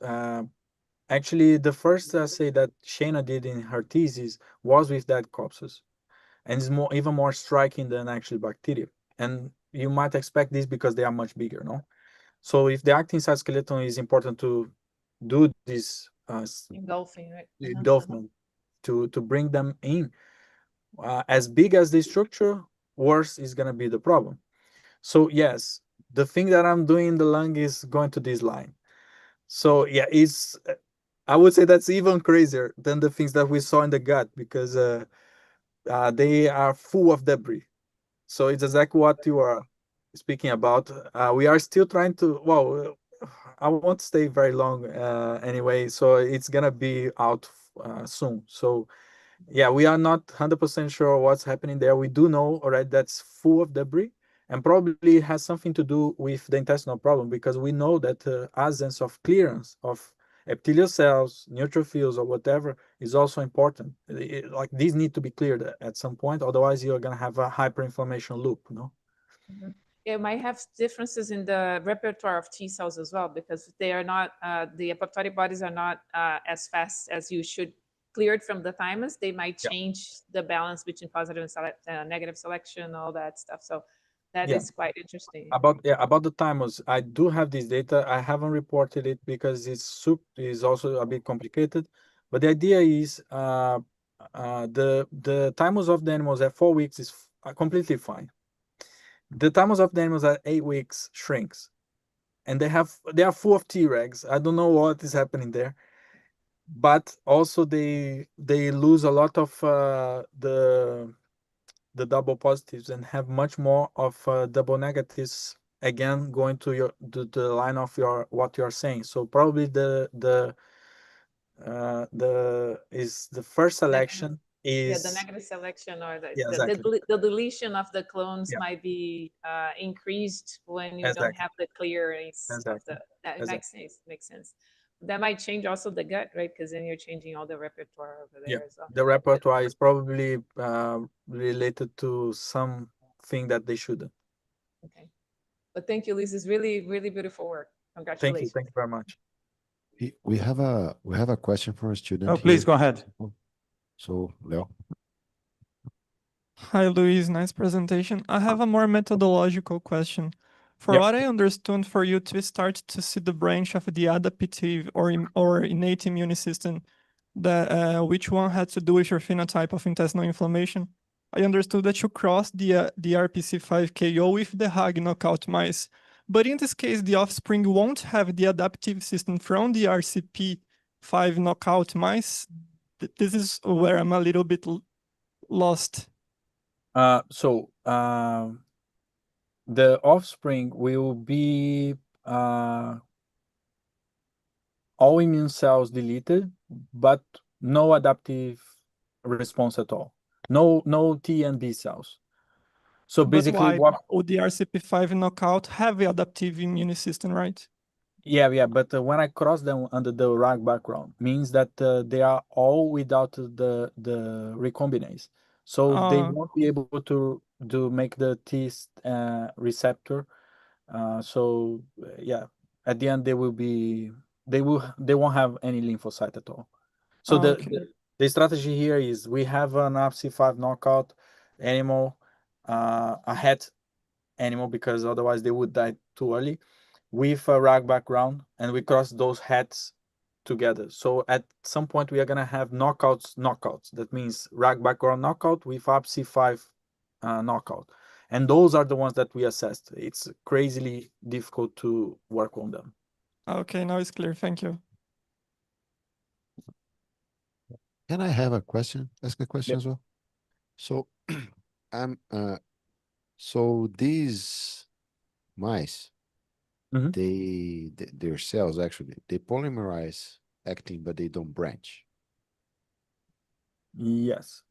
[SPEAKER 2] Actually, the first assay that Shana did in her thesis was with dead corpses, and it's even more striking than actually bacteria. And you might expect this because they are much bigger, no? So if the actin cytoskeleton is important to do this
[SPEAKER 5] Engulfing, right?
[SPEAKER 2] engulfment, to bring them in, as big as the structure, worse is gonna be the problem. So yes, the thing that I'm doing in the lung is going to this line. So yeah, I would say that's even crazier than the things that we saw in the gut, because they are full of debris. So it's exactly what you are speaking about. We are still trying to, well, I won't stay very long anyway, so it's gonna be out soon. So yeah, we are not 100% sure what's happening there. We do know already that's full of debris, and probably has something to do with the intestinal problem, because we know that absence of clearance of epithelial cells, neutrophils, or whatever is also important. Like these need to be cleared at some point, otherwise you're going to have a hyperinflammation loop, you know?
[SPEAKER 5] It might have differences in the repertoire of T cells as well, because they are not, the apoptotic bodies are not as fast as you should clear it from the thymus. They might change the balance between positive and negative selection, all that stuff. So that is quite interesting.
[SPEAKER 2] About the thymus, I do have this data. I haven't reported it because it's also a bit complicated. But the idea is the thymus of the animals at 4 weeks is completely fine. The thymus of the animals at 8 weeks shrinks, and they are full of Tregs. I don't know what is happening there, but also they lose a lot of the double positives and have much more of double negatives, again going to the line of what you're saying. So probably the first selection is
[SPEAKER 5] the negative selection, or
[SPEAKER 2] exactly.
[SPEAKER 5] the deletion of the clones might be increased when you don't have the clearance of the, that makes sense. That might change also the gut, right? Because then you're changing all the repertoire over there as well.
[SPEAKER 2] The repertoire is probably related to something that they shouldn't.
[SPEAKER 5] Okay, but thank you, Liz. It's really, really beautiful work. Congratulations.
[SPEAKER 2] Thank you very much.
[SPEAKER 6] We have a question for a student.
[SPEAKER 1] Oh, please go ahead.
[SPEAKER 6] So, Leo.
[SPEAKER 7] Hi, Luis. Nice presentation. I have a more methodological question. For what I understood, for you to start to see the branch of the adaptive or innate immune system, that which one had to do with your phenotype of intestinal inflammation. I understood that you crossed the RPC5 KO with the HAG knockout mice, but in this case, the offspring won't have the adaptive system from the RCP5 knockout mice. This is where I'm a little bit lost.
[SPEAKER 2] The offspring will be all immune cells deleted, but no adaptive response at all. No T and B cells. So basically,
[SPEAKER 7] but why would the RCP5 knockout have the adaptive immune system, right?
[SPEAKER 2] Yeah. But when I cross them under the RAG background, means that they are all without the recombinase. So they won't be able to make the T receptor. Yeah, at the end they won't have any lymphocyte at all. So the strategy here is we have an RPC5 knockout animal, a het animal, because otherwise they would die too early, with a RAG background, and we cross those hets together. So at some point we are gonna have knockouts. That means RAG background knockout with RPC5 knockout. And those are the ones that we assessed. It's crazily difficult to work on them.
[SPEAKER 7] Okay, now it's clear. Thank you.
[SPEAKER 6] Can I have a question? Ask a question as well. So, so these mice, their cells actually, they polymerize actin, but they don't branch.
[SPEAKER 2] Yes.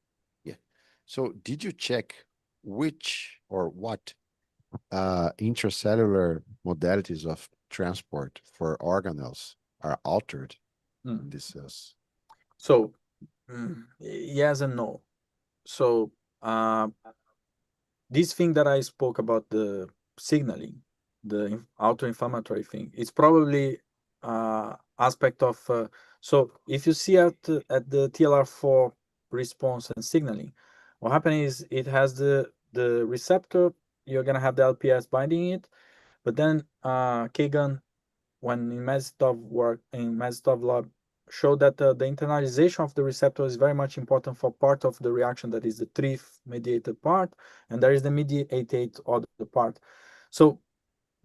[SPEAKER 6] Yeah. So did you check which or what intracellular modalities of transport for organelles are altered in these cells?
[SPEAKER 2] So yes and no. So this thing that I spoke about, the signaling, the auto-inflammatory thing, it's probably aspect of so if you see at the TLR4 response and signaling, what happens is it has the receptor, you're gonna have the LPS binding it, but then Kagan, when in Mazitov work in Mazitov lab, showed that the internalization of the receptor is very much important for part of the reaction, that is the TRIF mediated part, and there is the mediated other part. So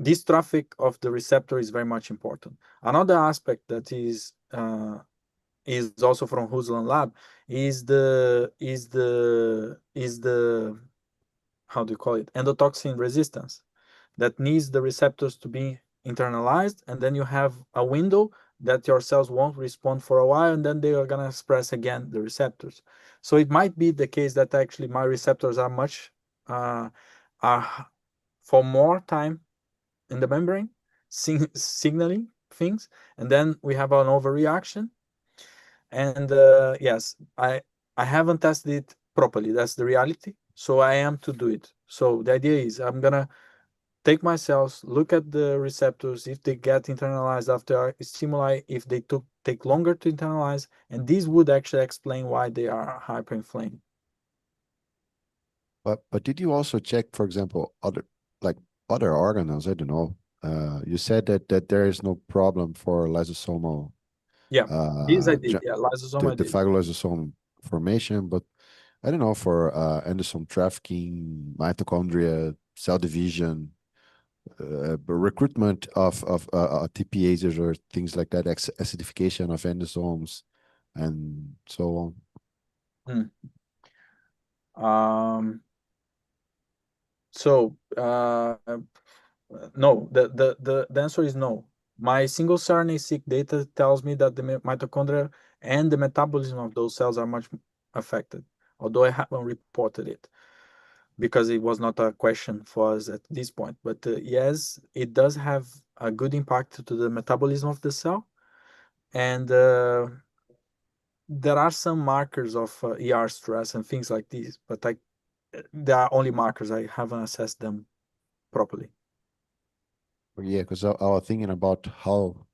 [SPEAKER 2] this traffic of the receptor is very much important. Another aspect that is also from Ruslan lab is the how do you call it, endotoxin resistance, that needs the receptors to be internalized, and then you have a window that your cells won't respond for a while, and then they are gonna express again the receptors. So it might be the case that actually my receptors are much are for more time in the membrane, signaling things, and then we have an overreaction. And yes, I haven't tested it properly. That's the reality. So I am to do it. So the idea is I'm gonna take my cells, look at the receptors, if they get internalized after stimuli, if they take longer to internalize, and this would actually explain why they are hyperinflamed.
[SPEAKER 6] But did you also check, for example, other organelles? I don't know. You said that there is no problem for lysosomal.
[SPEAKER 2] Yeah, these I did. Yeah, lysosome.
[SPEAKER 6] The phagolysosome formation, but I don't know for endosome trafficking, mitochondria, cell division, recruitment of TPases or things like that, acidification of endosomes, and so
[SPEAKER 2] on. So no, the answer is no. My single cell RNA-seq data tells me that the mitochondria and the metabolism of those cells are much affected, although I haven't reported it because it was not a question for us at this point. But yes, it does have a good impact to the metabolism of the cell, and there are some markers of ER stress and things like this, but they are only markers. I haven't assessed them properly.
[SPEAKER 6] Yeah, because I was thinking about how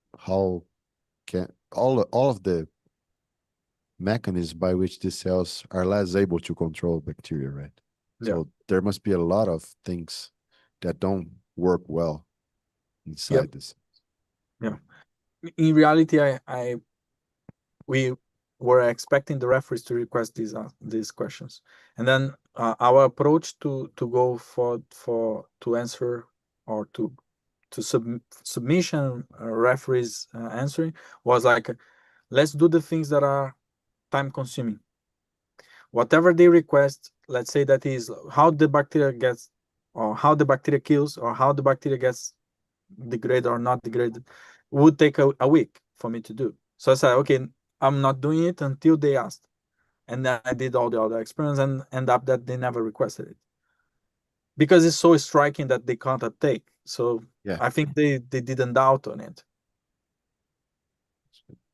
[SPEAKER 6] can all of the mechanisms by which these cells are less able to control bacteria, right?
[SPEAKER 2] Yeah.
[SPEAKER 6] So there must be a lot of things that don't work well inside this.
[SPEAKER 2] Yeah. In reality, we were expecting the referees to request these questions, and then our approach to go to answer or to submission referees answering was like, let's do the things that are time consuming. Whatever they request, let's say that is how the bacteria gets, or how the bacteria kills, or how the bacteria gets degraded or not degraded, would take a week for me to do. So I said, okay, I'm not doing it until they asked. And then I did all the other experiments and end up that they never requested it. Because it's so striking that they can't uptake. So
[SPEAKER 6] Yeah.
[SPEAKER 2] I think they didn't doubt on it.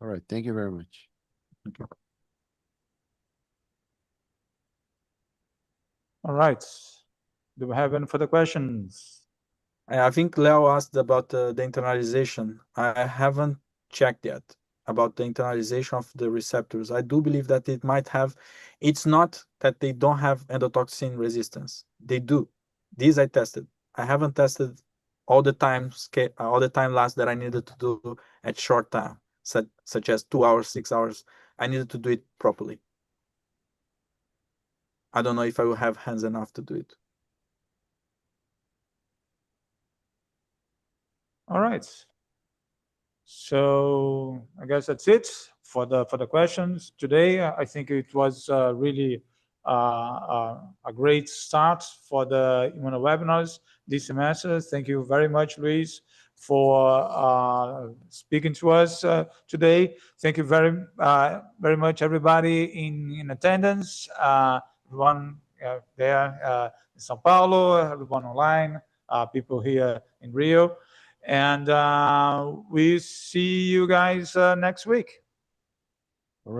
[SPEAKER 6] All right. Thank you very much.
[SPEAKER 2] Okay.
[SPEAKER 1] All right. Do we have any further questions?
[SPEAKER 2] I think Leo asked about the internalization. I haven't checked yet about the internalization of the receptors. I do believe that it might have. It's not that they don't have endotoxin resistance. They do. These I tested. I haven't tested all the time lapse that I needed to do at short time, such as 2 hours, 6 hours. I needed to do it properly. I don't know if I will have hands enough to do it.
[SPEAKER 1] All right. So I guess that's it for the questions today. I think it was really a great start for the immunowebinars this semester. Thank you very much, Luiz, for speaking to us today. Thank you very much, everybody in attendance. Everyone there in São Paulo, everyone online, people here in Rio. And we see you guys next week.